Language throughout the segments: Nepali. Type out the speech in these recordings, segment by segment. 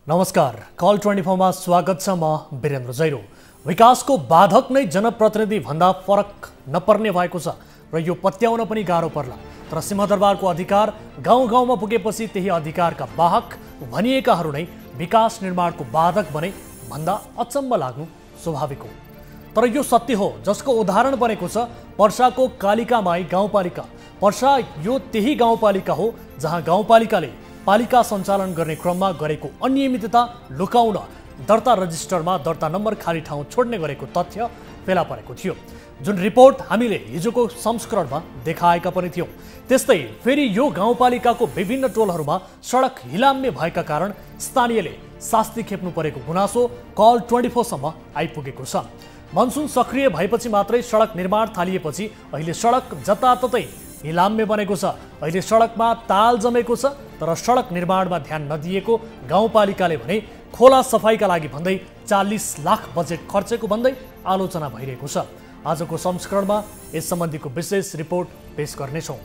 नमस्कार, कल 24 मा स्वागत छ। म वीरेन्द्र जैरो। विकासको बाधक नै जनप्रतिनिधि भन्दा फरक नपर्ने भएको छ र यो पत्याउन पनि गाह्रो पर्ला। तर सिंहदरबारको अधिकार गाउँ गाउँमा पुगेपछि त्यही अधिकारका वाहक भनिएकाहरू नै विकास निर्माणको बाधक बने भन्दा अचम्म लाग्नु स्वाभाविक हो। तर यो सत्य हो जसको उदाहरण बनेको छ पर्साको कालिकामाई गाउँपालिका। पर्सा यो त्यही गाउँपालिका हो जहाँ गाउँपालिकाले पालिका सञ्चालन गर्ने क्रममा गरेको अनियमितता लुकाउन दर्ता रजिस्टरमा दर्ता नम्बर खाली ठाउँ छोड्ने गरेको तथ्य फेला परेको थियो, जुन रिपोर्ट हामीले हिजोको संस्करणमा देखाएका पनि थियौँ। त्यस्तै फेरि यो गाउँपालिकाको विभिन्न टोलहरूमा सडक हिलाम्य भएका कारण स्थानीयले शास्ति खेप्नु परेको गुनासो कल 24 सम्म आइपुगेको छ। मनसुन सक्रिय भएपछि मात्रै सडक निर्माण थालिएपछि अहिले सडक जताततै हिलाम्य बनेको छ। अहिले सडकमा ताल जमेको छ, तर सडक निर्माणमा ध्यान नदिएको गाउँपालिकाले भने खोला सफाइका लागि भन्दै 40 लाख बजेट खर्चेको भन्दै आलोचना भइरहेको छ। आजको संस्करणमा यस सम्बन्धीको विशेष रिपोर्ट पेश गर्नेछौँ।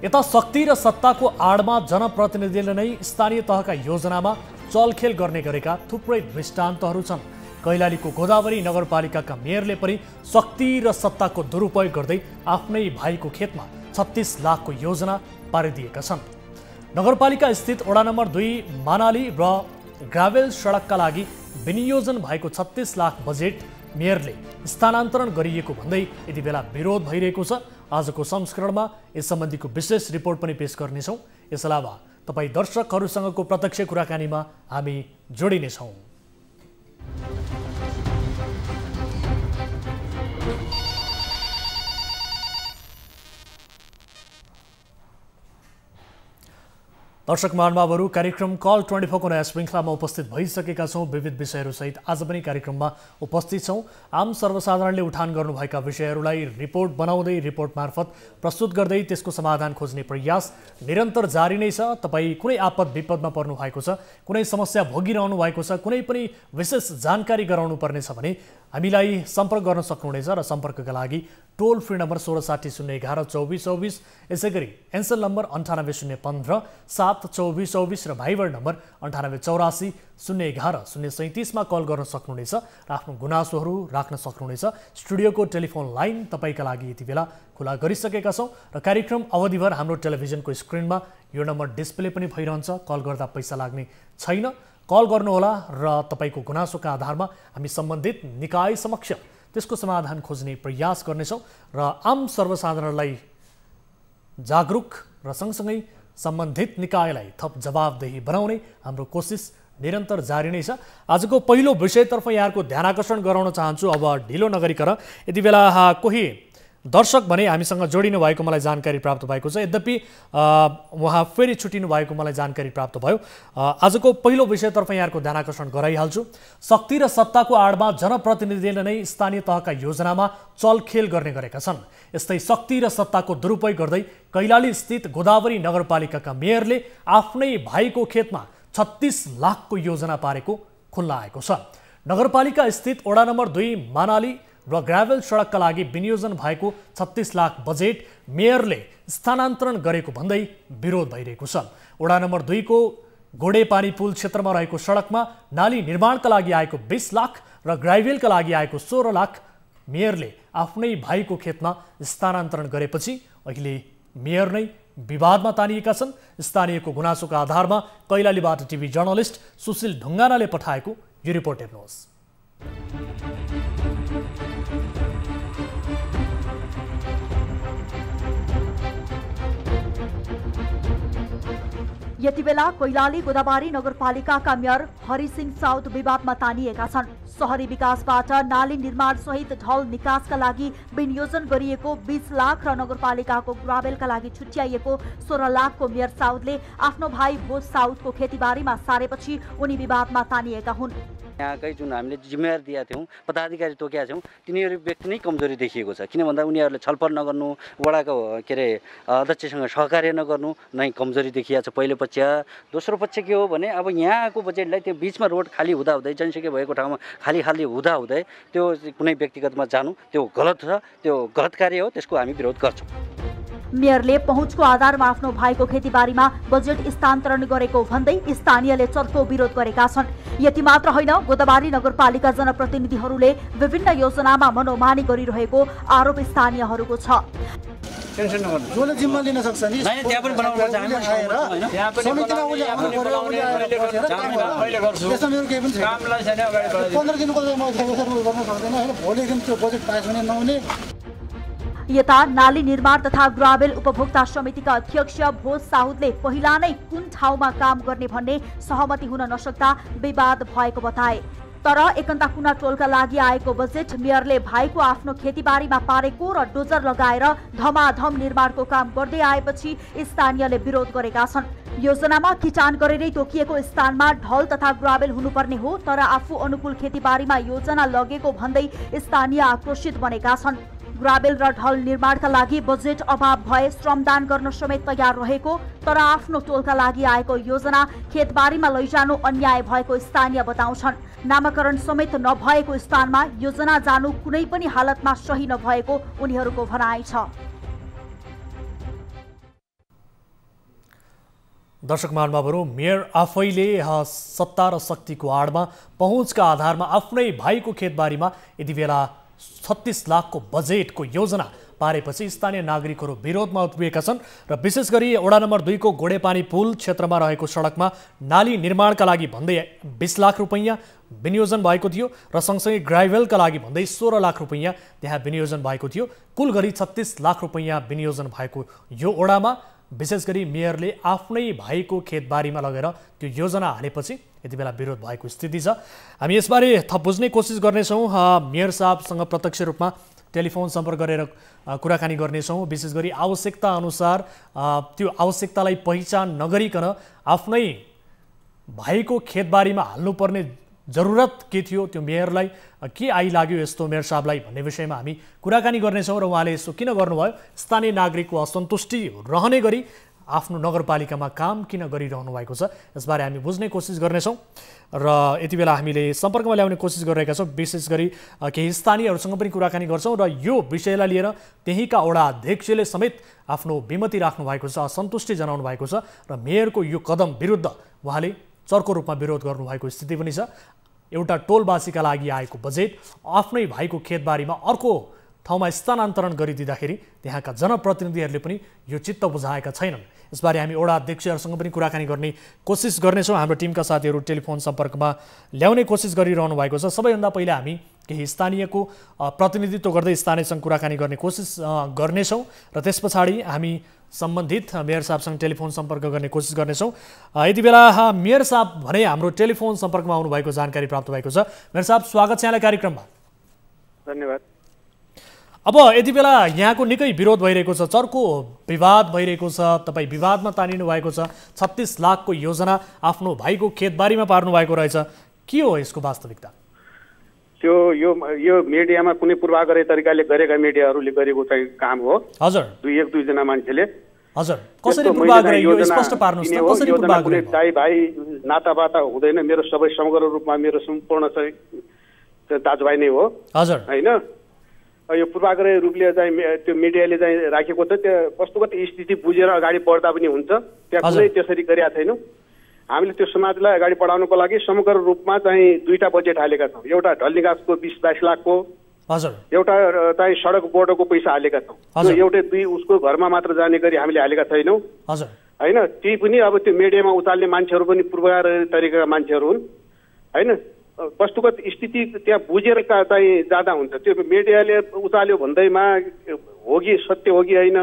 यता शक्ति र सत्ताको आडमा जनप्रतिनिधिले नै स्थानीय तहका योजनामा चलखेल गर्ने गरेका थुप्रै दृष्टान्तहरू छन्। कैलालीको गोदावरी नगरपालिकाका मेयरले पनि शक्ति र सत्ताको दुरुपयोग गर्दै आफ्नै भाइको खेतमा 36 लाखको योजना पारिदिएका छन्। नगरपालिका स्थित वडा नम्बर 2 मानाली र ग्राभेल सडकका लागि विनियोजन भएको 36 लाख बजेट मेयरले स्थानान्तरण गरिएको भन्दै यति बेला विरोध भइरहेको छ। आजको संस्करणमा यस सम्बन्धीको विशेष रिपोर्ट पनि पेश गर्नेछौँ। यस अलावा तपाईँ दर्शकहरूसँगको प्रत्यक्ष कुराकानीमा हामी जोडिनेछौँ। दर्शक महानुभावहरू, कार्यक्रम कल 24 को नयाँ श्रृङ्खलामा उपस्थित भइसकेका छौँ। विविध विषयहरूसहित आज पनि कार्यक्रममा उपस्थित छौँ। आम सर्वसाधारणले उठान गर्नुभएका विषयहरूलाई रिपोर्ट बनाउँदै रिपोर्ट मार्फत प्रस्तुत गर्दै त्यसको समाधान खोज्ने प्रयास निरन्तर जारी नै छ। तपाईँ कुनै आपद विपदमा पर्नु भएको छ, कुनै समस्या भोगिरहनु भएको छ, कुनै पनि विशेष जानकारी गराउनु पर्नेछ भने हामीलाई सम्पर्क गर्न सक्नुहुनेछ र सम्पर्कका लागि टोल फ्री नम्बर 1660 011 2424, यसै गरी एन्सल नम्बर 98 015 7 2424 र भाइबर नम्बर 98 84 011 037 मा कल गर्न सक्नुहुनेछ र आफ्नो गुनासोहरू राख्न सक्नुहुनेछ। स्टुडियोको टेलिफोन लाइन तपाईँका लागि यति बेला खुला गरिसकेका छौँ र कार्यक्रम अवधिभर हाम्रो टेलिभिजनको स्क्रिनमा यो नम्बर डिस्प्ले पनि भइरहन्छ। कल गर्दा पैसा लाग्ने छैन। कल गर्नुहोला र तपाईँको गुनासोका आधारमा हामी सम्बन्धित निकाय समक्ष त्यसको समाधान खोज्ने प्रयास गर्नेछौँ र आम सर्वसाधारणलाई जागरुक र सँगसँगै सम्बन्धित निकायलाई थप जवाबदेही बनाउने हाम्रो कोसिस निरन्तर जारी नै छ। आजको पहिलो विषयतर्फ यहाँको ध्यान आकर्षण गराउन चाहन्छु। अब ढिलो नगरिकन यति बेला कोही दर्शक भने हामीसँग जोडिनु भएको मलाई जानकारी प्राप्त भएको छ। यद्यपि उहाँ फेरि छुटिनु भएको मलाई जानकारी प्राप्त भयो। आजको पहिलो विषयतर्फ यहाँको ध्यान आकर्षण गराइहाल्छु। शक्ति र सत्ताको आडमा जनप्रतिनिधिले नै स्थानीय तहका योजनामा चलखेल गर्ने गरेका छन्। यस्तै शक्ति र सत्ताको दुरुपयोग गर्दै कैलाली स्थित गोदावरी नगरपालिकाका मेयरले आफ्नै भाइको खेतमा 36 लाखको योजना पारेको खुल्ला आएको छ। नगरपालिका स्थित वडा नम्बर 2 मानाली र ग्राभेल सडकका लागि विनियोजन भएको 36 लाख बजेट मेयरले स्थानान्तरण गरेको भन्दै विरोध भइरहेको छ। वडा नम्बर 2 को घोडेपानी पुल क्षेत्रमा रहेको सडकमा नाली निर्माणका लागि आएको 20 लाख र ग्राभेलका लागि आएको 16 लाख मेयरले आफ्नै भाइको खेतमा स्थानान्तरण गरेपछि अहिले मेयर नै विवादमा तानिएका छन्। स्थानीयको गुनासोका आधारमा कैलालीबाट टिभी जर्नलिस्ट सुशील ढुङ्गानाले पठाएको यो रिपोर्ट हेर्नुहोस्। यति बेला कैलाली गोदावरी नगरपालिकाका मेयर हरिसिंह साउद विवादमा तानिएका छन्। शहरी विकासबाट नाली निर्माण सहित ढल निकासका लागि विनियोजन गरिएको 20 लाख र नगरपालिकाको ग्राभेलका लागि छुट्याइएको 16 लाखको मेयर साउदले आफ्नो भाइ बोस साउदको खेतीबारीमा सारेपछि उनी विवादमा तानिएका हुन्। यहाँकै जुन हामीले जिम्मेवारी दिएका थियौँ, पदाधिकारी तोकेका छौँ, तिनीहरू व्यक्ति नै कमजोरी देखिएको छ। किन भन्दा उनीहरूले छलफल नगर्नु, वडाको अध्यक्षसँग सहकार्य नगर्नु नै कमजोरी देखिएको छ पहिलो पक्ष। दोस्रो पक्ष के हो भने अब यहाँको बजेटलाई त्यो बिचमा रोड खाली हुँदाहुँदै जनसङ्ख्या भएको ठाउँमा खाली हुँदाहुँदै त्यो कुनै व्यक्तिगतमा जानु त्यो गलत छ, त्यो गलत कार्य हो, त्यसको हामी विरोध गर्छौँ। मेयरले पहुँचको आधारमा आफ्नो भाइको खेतीबारीमा बजेट स्थानान्तरण गरेको भन्दै स्थानीयले चर्को विरोध गरेका छन्। यति मात्र होइन, गोदावरी नगरपालिका जनप्रतिनिधिहरूले विभिन्न योजनामा मनोमानी गरिरहेको आरोप स्थानीयहरूको छ। टेन्सन नगर्नु, जसले जिम्मा लिन सक्छ नि त्यहाँ पनि बनाउनु पर्छ हामी समितिमा उसले आउनु पर्यो, उसले आएर बसेर अहिले गर्छु त्यसमा मेरो केही पनि छैन। कामलाई छैन अगाडि बढाइदिनु। 15 दिनको म गर्न सक्दैन हैन, भोलिदेखि त्यो बजेट पास भने नहुने। यता नाली निर्माण तथा ग्राभेल उपभोक्ता समितिका अध्यक्ष भोज साउदले पहिला नै कुन ठाउँमा काम गर्ने भन्ने सहमति हुन नसक्दा विवाद भएको बताए। तर एकन्ता कुना टोलका लागि आएको बजेट मेयरले भाइको आफ्नो खेतीबारीमा पारेको र डोजर लगाएर धमाधम निर्माणको काम गर्दै आएपछि स्थानीयले विरोध गरेका छन्। योजनामा किटान गरेरै तोकिएको स्थानमा ढल तथा ग्राभेल हुनुपर्ने हो, तर आफू अनुकूल खेतीबारीमा योजना लगेको भन्दै स्थानीय आक्रोशित बनेका छन्। ग्राभेल र ढल निर्माणका लागि बजेट अभाव भए श्रमदान गर्न समेत तयार रहेको, तर आफ्नो टोलका लागि आएको योजना खेतबारीमा लैजानु अन्याय भएको स्थानीय बताउँछन्। नामाकरण समेत नभएको स्थानमा योजना जानु कुनै पनि हालतमा सही नभएको उनीहरूको भनाइ छ। दर्शक महानुभावहरू, मेयर आफैले सत्ता र शक्तिको आडमा पहुँचका आधारमा आफ्नै भाइको खेतबारीमा यति बेला 36 लाखको बजेटको योजना पारेपछि स्थानीय नागरिकहरू विरोधमा उत्रिएका छन् र विशेष गरी वडा नम्बर 2 को गोडेपानी पुल क्षेत्रमा रहेको सडकमा नाली निर्माणका लागि भन्दै 20 लाख रुपैयाँ विनियोजन भएको थियो र सँगसँगै ग्राभेलका लागि भन्दै 16 लाख रुपैयाँ त्यहाँ विनियोजन भएको थियो। कुल गरी 36 लाख रुपैयाँ विनियोजन भएको यो वडामा विशेष गरी मेयरले आफ्नै भाइको खेतबारीमा लगेर त्यो योजना हालेपछि यति बेला विरोध भएको स्थिति छ। हामी यसबारे थप बुझ्ने कोसिस गर्नेछौँ। मेयर साहबसँग प्रत्यक्ष रूपमा टेलिफोन सम्पर्क गरेर कुराकानी गर्नेछौँ। विशेष गरी आवश्यकता अनुसार त्यो आवश्यकतालाई पहिचान नगरिकन आफ्नै भाइको खेतबारीमा हाल्नुपर्ने जरुरत के थियो, त्यो मेयरलाई के आइलाग्यो यस्तो मेयर साहबलाई भन्ने विषयमा हामी कुराकानी गर्नेछौँ र उहाँले यसो किन गर्नुभयो, स्थानीय नागरिकको असन्तुष्टि रहने गरी आफ्नो नगरपालिकामा काम किन गरिरहनु भएको छ, यसबारे हामी बुझ्ने कोसिस गर्नेछौँ र यति बेला हामीले सम्पर्कमा ल्याउने कोसिस गरिरहेका छौँ। विशेष गरी केही स्थानीयहरूसँग पनि कुराकानी गर्छौँ र यो विषयलाई लिएर त्यहीँका वडा अध्यक्षले समेत आफ्नो विमति राख्नु भएको छ, असन्तुष्टि जनाउनु भएको छ र मेयरको यो कदम विरुद्ध उहाँले चर्को रूपमा विरोध गर्नुभएको स्थिति पनि छ। एउटा टोलवासीका लागि आएको बजेट आफ्नै भाइको खेतबारीमा अर्को ठाउँमा स्थानान्तरण गरिदिँदाखेरि त्यहाँका जनप्रतिनिधिहरूले पनि यो चित्त बुझाएका छैनन्। यसबारे हामी वडा अध्यक्षहरूसँग पनि कुराकानी गर्ने कोसिस गर्नेछौँ। हाम्रो टिमका साथीहरू टेलिफोन सम्पर्कमा ल्याउने कोसिस गरिरहनु भएको छ। सबैभन्दा पहिला हामी केही स्थानीयको प्रतिनिधित्व गर्दै स्थानीयसँग कुराकानी गर्ने कोसिस गर्नेछौँ र त्यस पछाडि हामी सम्बन्धित मेयर साहबसँग टेलिफोन सम्पर्क गर्ने कोसिस गर्नेछौँ। यति बेला मेयर साहब भने हाम्रो टेलिफोन सम्पर्कमा आउनुभएको जानकारी प्राप्त भएको छ। मेयर साहब, स्वागत छ यहाँलाई कार्यक्रममा। धन्यवाद। अब यति बेला यहाँको निकै विरोध भइरहेको छ, चर्को विवाद भइरहेको छ, तपाईँ विवादमा तानिनु भएको छ। 36 लाखको योजना आफ्नो भाइको खेतबारीमा पार्नु भएको रहेछ, के हो यसको वास्तविकता? त्यो यो मिडियामा कुनै पूर्वाग्रही तरिकाले गरेका मिडियाहरूले गरेको चाहिँ काम हो। हजुर, दुई जना मान्छेले। हजुर, कसरी पूर्वाग्रही यो स्पष्ट पार्नुहोस् त, कसरी पूर्वाग्रही? दाइ भाइ नाताबाता हुँदैन, मेरो सबै समग्र रूपमा मेरो सम्पूर्ण चाहिँ दाजुभाइ नै हो। हजुर, हैन, यो पूर्वाग्रही रूपले चाहिँ त्यो मिडियाले चाहिँ राखेको छ। त्यो वस्तुगत स्थिति बुझेर अगाडि बढ्दा पनि हुन्छ, त्यहाँ कुनै त्यसरी गरेका छैनौँ। हामीले त्यो समाजलाई अगाडि बढाउनको लागि समग्र रूपमा चाहिँ 2टा बजेट हालेका छौँ। एउटा ढल निकासको 20-22 लाखको, हजुर, एउटा चाहिँ सडक बोर्डको पैसा हालेका छौँ। त्यो एउटै 2 उसको घरमा मात्र जाने गरी हामीले हालेका छैनौँ। हजुर, हैन, ती पनि अब त्यो मिडियामा उचाल्ने मान्छेहरू पनि पूर्वाग्रही तरिकाका मान्छेहरू हुन्। हैन, वस्तुगत स्थिति त्यहाँ बुझेर चाहिँ जाँदा हुन्छ। त्यो मिडियाले उचाल्यो भन्दैमा हो कि सत्य हो कि होइन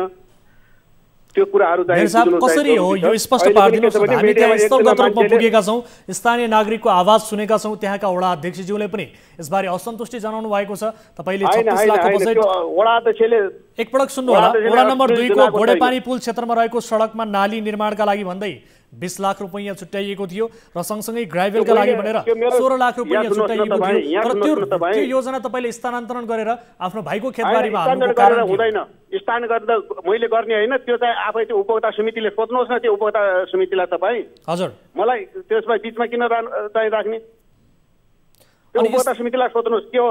त्यो कुराहरू चाहिँ कसरी हो यो स्पष्ट पारिदिनुहोस्। हामी त्यहाँ स्थलगत रूपमा पुगेका छौँ, स्थानीय नागरिकको आवाज सुनेका छौँ, त्यहाँका वडा अध्यक्षज्यूले पनि यसबारे असन्तुष्टि जनाउनु भएको छ। तपाईँले 36 लाखको बजेट वडा अध्यक्षले एकपटक सुन्नु होला। वडा नम्बर 2 को गोडेपानी पुल क्षेत्रमा रहेको सडकमा नाली निर्माणका लागि भन्दै 20 लाख रुपैयाँ छुट्याइएको थियो र सँगसँगै ग्राभेलका लागि भनेर 16 लाख रुपैयाँ छुट्याइएको थियो। तर त्यो योजना तपाईँले स्थानान्तरण गरेर आफ्नो भाइको खेतबारीमा हाल्नुको कारण हुँदैन। स्थान गर्दा मैले गर्ने होइन, त्यो चाहिँ आफै त्यो उपभोक्ता समितिले सोध्नुहोस् न। त्यो उपभोक्ता समितिलाई तपाईँ, हजुर, मलाई त्यसमा बिचमा किन चाहिँ राख्ने? त्यो उपभोक्ता समितिलाई सोध्नुहोस् के हो।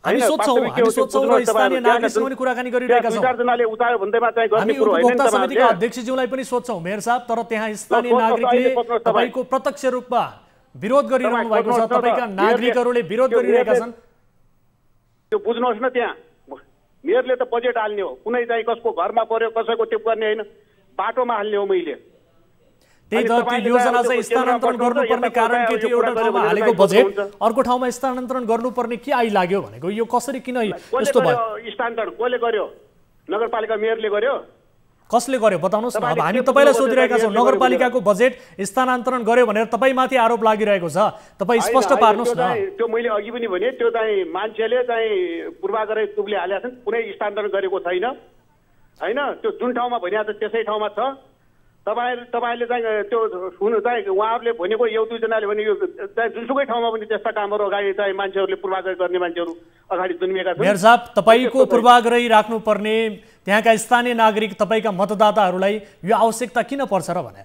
हामी सोध्छौँ र स्थानीय नागरिकसँग पनि कुराकानी गरिरहेका छौँ। 2-4जनाले उचायो भन्दैमा चाहिँ गर्ने हामी कुरो होइन नि उपभोक्ता त समितिका अध्यक्षज्यूलाई पनि सोध्छौँ मेयर साहब, तर त्यहाँ स्थानीय नागरिकले तपाईँको प्रत्यक्ष रूपमा विरोध गरिरहनु भएको छ, तपाईँका नागरिकहरूले विरोध गरिरहेका छन्। त्यो बुझ्नुहोस् न, त्यहाँ मेयरले त बजेट हाल्ने हो, कुनै चाहिँ कसको घरमा पर्यो कसैको त्यो गर्ने होइन, बाटोमा हाल्ने हो। मैले त्यही त त्यो योजना चाहिँ स्थानान्तरण गर्नुपर्ने कारण के थियो? एउटा ठाउँमा हालेको बजेट अर्को ठाउँमा स्थानान्तरण गर्नुपर्ने के आइलाग्यो भनेको, यो कसरी किन यस्तो भयो? स्थानान्तरण कसले गर्यो? नगरपालिका मेयरले गर्यो। कसले गर्यो बताउनुहोस् न। अब हामी तपाईँलाई सोधिरहेका छौँ, नगरपालिकाको बजेट स्थानान्तरण गर्यो भनेर तपाईँमाथि आरोप लागिरहेको छ, तपाईँ स्पष्ट पार्नुहोस् न। त्यो मैले अघि पनि भने, त्यो चाहिँ मान्छेले चाहिँ पूर्वाग्रह तुबले हालेका छन्, कुनै स्थानान्तरण गरेको छैन होइन। त्यो जुन ठाउँमा भनिएको छ त्यसै ठाउँमा छ। तपाईँले चाहिँ त्यो सुन्नु चाहिँ उहाँहरूले भनेको एक दुईजनाले भने यो चाहिँ जुनसुकै ठाउँमा पनि त्यस्ता कामहरू अगाडि चाहिँ मान्छेहरूले पूर्वाग्रह गर्ने मान्छेहरू अगाडि जन्मिएका छन्। मेयर साहब, तपाईँको पूर्वाग्रही राख्नुपर्ने त्यहाँका स्थानीय नागरिक तपाईँका मतदाताहरूलाई यो आवश्यकता किन पर्छ र भने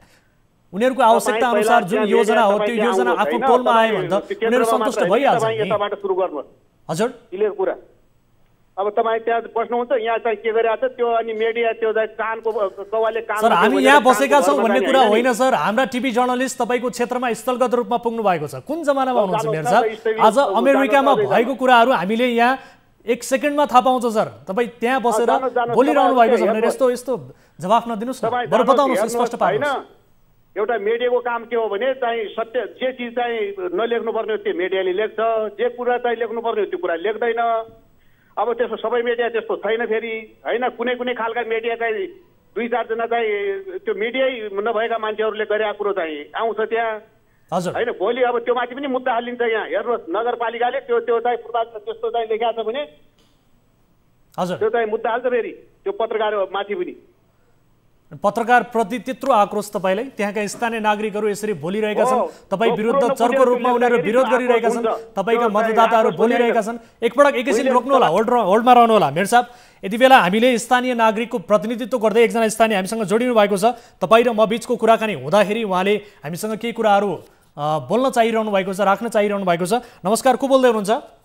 उनीहरूको आवश्यकता अनुसार जुन योजना हो त्यो योजना आफ्नो टोलमा आयो भने त उनीहरू सन्तुष्ट भइहाल्छ नि। यताबाट सुरु गर्नुहोस्। हजुर, क्लियर कुरा। अब तपाईँ त्यहाँ बस्नुहुन्छ, यहाँ चाहिँ के गरिरहेको छ त्यो, अनि मिडिया त्यो चाहिँ कानको कौवाले कान। सर, हामी यहाँ बसेका छौँ भन्ने कुरा होइन सर। हाम्रा टिभी जर्नलिस्ट तपाईँको क्षेत्रमा स्थलगत रूपमा पुग्नु भएको छ। कुन जमानामा हुनुहुन्छ मेयर साहब? आज अमेरिकामा भएको कुराहरू हामीले यहाँ 1 सेकेन्डमा थाहा पाउँछ सर। तपाईँ त्यहाँ बसेर बोलिरहनु भएको छ भनेर यस्तो यस्तो जवाफ नदिनुहोस् न, बरु बताउनुहोस्, स्पष्ट पार्नुहोस्। एउटा मिडियाको काम के हो भने चाहिँ सत्य जे चिज चाहिँ नलेख्नुपर्ने त्यो मिडियाले लेख्छ, जे कुरा चाहिँ लेख्नुपर्ने त्यो कुरा लेख्दैन। अब त्यसको सबै मिडिया त्यस्तो छैन फेरि होइन। कुनै कुनै खालका मिडिया चाहिँ 2-4जना चाहिँ त्यो मिडियै नभएका मान्छेहरूले गरेका कुरो चाहिँ आउँछ त्यहाँ होइन। भोलि अब त्यो माथि पनि मुद्दा हालिन्छ। यहाँ हेर्नुहोस्, नगरपालिकाले त्यो चाहिँ पूर्वाग्रह त्यस्तो चाहिँ लेखाएको छ भने त्यो चाहिँ मुद्दा हाल्छ फेरि त्यो पत्रकार माथि पनि। पत्रकारप्रति त्यत्रो आक्रोश तपाईँलाई? त्यहाँका स्थानीय नागरिकहरू यसरी बोलिरहेका छन्, तपाईँ विरुद्ध चर्को रूपमा उनीहरू विरोध गरिरहेका छन्, तपाईँका मतदाताहरू बोलिरहेका छन्। एकैछिन रोक्नु होला, होल्डमा रहनु होला मेयर साहब। यति बेला हामीले स्थानीय नागरिकको प्रतिनिधित्व गर्दै एकजना स्थानीय हामीसँग जोडिनु भएको छ। तपाईँ र म बिचको कुराकानी हुँदाखेरि उहाँले हामीसँग केही कुराहरू बोल्न चाहिरहनु भएको छ, राख्न चाहिरहनु भएको छ। नमस्कार, को बोल्दै हुनुहुन्छ?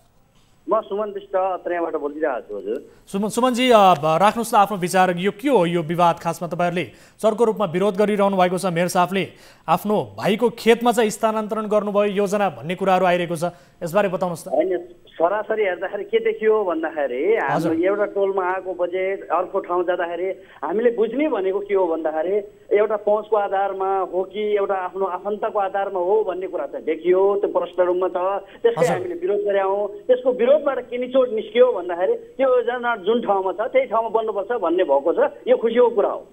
म सुमन विष्ट अत्रेबाट बोलिरहेको छु। हजुर सुमनजी, राख्नुहोस् न आफ्नो विचार। यो के हो यो विवाद? खासमा तपाईँहरूले चर्को रूपमा विरोध गरिरहनु भएको छ। मेयर साहबले आफ्नो भाइको खेतमा चाहिँ स्थानान्तरण गर्नुभयो योजना भन्ने कुराहरू आइरहेको छ, यसबारे बताउनुहोस् त। होइन, सरासरी हेर्दाखेरि के देखियो भन्दाखेरि हाम्रो एउटा टोलमा आएको बजेट अर्को ठाउँ जाँदाखेरि हामीले बुझ्ने भनेको के हो भन्दाखेरि एउटा पहुँचको आधारमा हो कि एउटा आफ्नो आफन्तको आधारमा हो भन्ने कुरा चाहिँ देखियो। त्यो प्रष्ट रूपमा छ, त्यसकै हामीले विरोध गऱ्यौँ। त्यसको विरोधबाट के निचोड निस्कियो भन्दाखेरि त्यो योजना जुन ठाउँमा छ त्यही ठाउँमा बन्नुपर्छ भन्ने भएको छ। यो खुसीको कुरा हो।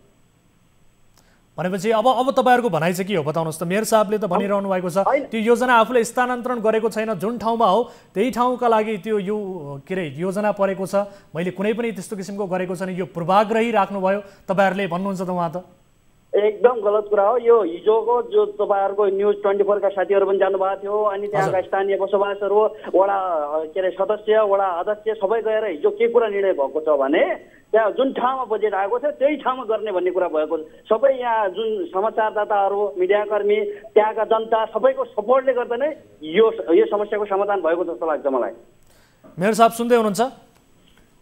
भनेपछि अब तपाईँहरूको भनाइ चाहिँ के हो बताउनुहोस् त। मेयर साहबले त भनिरहनु भएको छ त्यो योजना आफूले स्थानान्तरण गरेको छैन, जुन ठाउँमा हो त्यही ठाउँका लागि त्यो यो के अरे योजना परेको छ, मैले कुनै पनि त्यस्तो किसिमको गरेको छैन, यो पूर्वाग्रही राख्नुभयो तपाईँहरूले भन्नुहुन्छ त। उहाँ त एकदम गलत कुरा हो। यो हिजोको जो तपाईँहरूको न्युज 24 का साथीहरू पनि जानुभएको थियो, अनि त्यहाँका स्थानीय बसोबासहरू, वडा के अरे सदस्य, वडा अध्यक्ष सबै गएर हिजो के कुरा निर्णय भएको छ भने त्यहाँ जुन ठाउँमा बजेट आएको थियो त्यही ठाउँमा गर्ने भन्ने कुरा भएको छ। सबै यहाँ जुन समाचारदाताहरू, मिडियाकर्मी, त्यहाँका जनता सबैको सपोर्टले गर्दा नै यो समस्याको समाधान भएको जस्तो लाग्छ मलाई। मेयर साहब सुन्दै हुनुहुन्छ?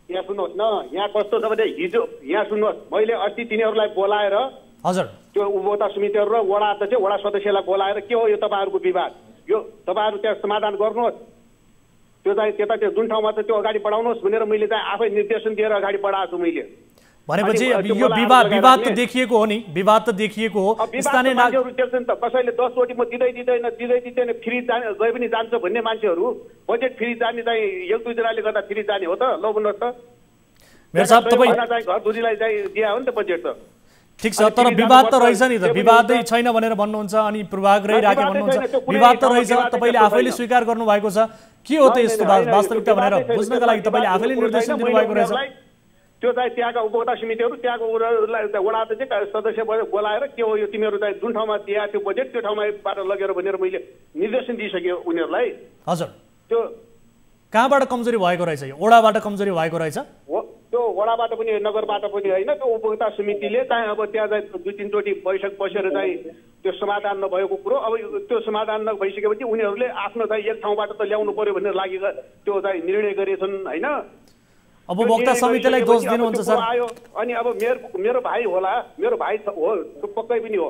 यहाँ सुन्नुहोस् न, यहाँ कस्तो छ भने हिजो यहाँ सुन्नुहोस्, मैले अस्ति तिनीहरूलाई बोलाएर हजुर त्यो उपभोक्ता समितिहरू र वडा अध्यक्ष, वडा सदस्यलाई बोलाएर के हो यो तपाईँहरूको विवाद, यो तपाईँहरू त्यहाँ समाधान गर्नुहोस्, त्यो चाहिँ त्यता त्यो जुन ठाउँमा छ त्यो अगाडि बढाउनुहोस् भनेर मैले चाहिँ आफै निर्देशन दिएर अगाडि बढाएको छु मैले। भनेपछि यो विवाद त देखिएको हो नि, विवाद त देखिएको हो। स्थानीय मान्छेहरू देख्छन् त, कसैले 10 रोटी म दिँदैन फ्री जाने गए पनि जान्छ भन्ने मान्छेहरू बजेट फ्री जाने चाहिँ 1-2जनाले गर्दा फ्री जाने हो त? ल भन्नुहोस् त। मेयर साहब तपाईँ घर धुरीलाई चाहिँ दिया हो नि त बजेट त। ठिक छ, तर विवाद त रहेछ नि त, विवादै छैन भनेर भन्नुहुन्छ अनि पूर्वाग्रही राखे भन्नुहुन्छ। विवाद त रहेछ, तपाईँले आफैले स्वीकार गर्नुभएको छ। के हो त यस्तो वास्तविकता भनेर बुझ्नका लागि तपाईँले आफैले निर्देशन दिनुभएको रहेछ। त्यो चाहिँ त्यहाँका उपभोक्ता समितिहरू, त्यहाँको वडा अध्यक्ष, सदस्य बोलाएर के हो यो तिमीहरू चाहिँ जुन ठाउँमा दिया त्यो बजेट त्यो ठाउँमाबाट लगेर भनेर मैले निर्देशन दिइसक्यो उनीहरूलाई। हजुर, त्यो कहाँबाट कमजोरी भएको रहेछ? यो ओडाबाट कमजोरी भएको रहेछ? त्यो त्यो वडाबाट पनि नगरबाट पनि होइन त्यो उपभोक्ता समितिले चाहिँ अब त्यहाँ चाहिँ 2-3 चोटि बैठक बसेर चाहिँ त्यो समाधान नभएको कुरो अब त्यो समाधान नभइसकेपछि उनीहरूले आफ्नो चाहिँ एक ठाउँबाट त ल्याउनु पर्यो भनेर लागेको त्यो चाहिँ निर्णय गरेछन् होइन। उपभोक्ता समितिलाई दोष दिनुहुन्छ सर? आयो अनि अब मेरो भाइ होला, मेरो भाइ हो त्यो पक्कै पनि हो,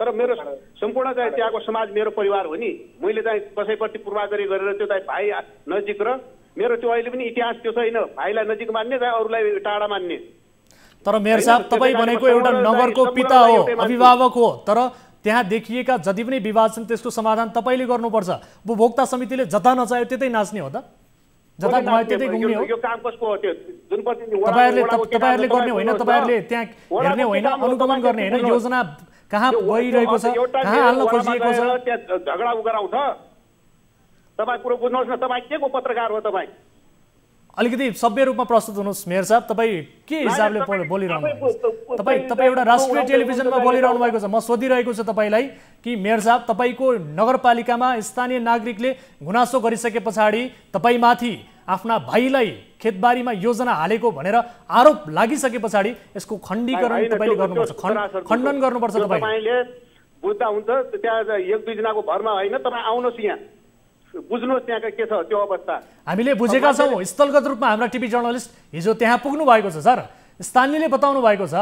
तर मेरो सम्पूर्ण चाहिँ त्यहाँको समाज मेरो परिवार हो नि। मैले चाहिँ कसैप्रति पूर्वाग्रह गरेर त्यो चाहिँ भाइ नजिक र मेरो त्यो अहिले पनि इतिहास त्यो छैन, भाइलाई नजिक मान्ने चाहिँ अरूलाई टाढा मान्ने। तर मेयर साहब तपाईँ भनेको एउटा नगरको पिता हो, अभिभावक हो, तर त्यहाँ देखिएका जति पनि विवाद छन् त्यसको समाधान तपाईँले गर्नुपर्छ। उपभोक्ता समितिले जता नचाह्यो त्यतै नाच्ने हो त? जता गयो त्यतै घुम्ने हो? यो काम कसको हो? त्यो जुन तपाईँहरूले गर्ने होइन, तपाईँहरूले त्यहाँ हेर्ने होइन, अनुगमन गर्ने होइन, योजना कहाँ गइरहेको छ, कहाँ हाल्न खोजिएको छ, त्यहाँ झगडा गराउँछ। तपाईँ कुरो बुझ्नुहोस् न, तपाईँ के को पत्रकार हो? तपाईँ अलिकति सभ्य रूपमा प्रस्तुत हुनुहोस् मेयर साहब। तपाईँ के हिसाबले बोलिरहनु भएको? तपाईँ एउटा राष्ट्रिय टेलिभिजनमा बोलिरहनु भएको छ। म सोधिरहेको छु तपाईँलाई कि मेयर साहब तपाईँको नगरपालिकामा स्थानीय नागरिकले गुनासो गरिसके पछाडि तपाईँमाथि आफ्ना भाइलाई खेतबारीमा योजना हालेको भनेर आरोप लागिसके पछाडि यसको खण्डीकरण तपाईँले गर्नुपर्छ, खण्डन गर्नुपर्छ। तपाईँले बुझ्दा हुन्छ, त्यहाँ 1-2 जनाको भरमा होइन, तपाईँ आउनुहोस् यहाँ बुझ्नुहोस् त्यहाँका के छ त्यो अवस्था। हामीले बुझेका छौँ, स्थलगत रूपमा हाम्रा टिभी जर्नलिस्ट हिजो त्यहाँ पुग्नु भएको छ सर, स्थानीयले बताउनु भएको छ।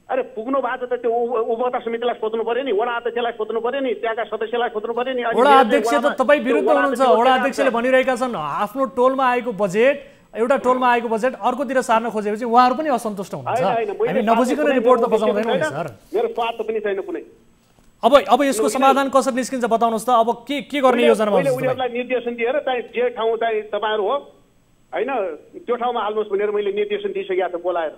अरे पुग्नु भएको त त्यो उपभोक्ता समितिलाई सोध्नु पर्यो नि, वडा अध्यक्षलाई सोध्नु पर्यो नि, त्यहाँका सदस्यलाई सोध्नु पर्यो नि। वडा अध्यक्ष त तपाईँ विरुद्ध हुनुहुन्छ। वडा अध्यक्षले भनिरहेका छन् आफ्नो टोलमा आएको बजेट, एउटा टोलमा आएको बजेट अर्कोतिर सार्न खोजेपछि उहाँहरू पनि असन्तुष्ट हुनुहुन्छ। हामी नबुझिकन रिपोर्ट त बजाउँदैनौँ नि सर। मेरो स्वार्थ पनि छैन कुनै। अब यसको समाधान कसरी निस्किन्छ बताउनुहोस् त? अब के गर्ने योजनामा हुनुहुन्छ? उनीहरूलाई निर्देशन दिएर चाहिँ जे ठाउँ चाहिँ तपाईँहरू हो होइन त्यो ठाउँमा हाल्नुहोस् भनेर मैले निर्देशन दिइसकेको छु बोलाएर।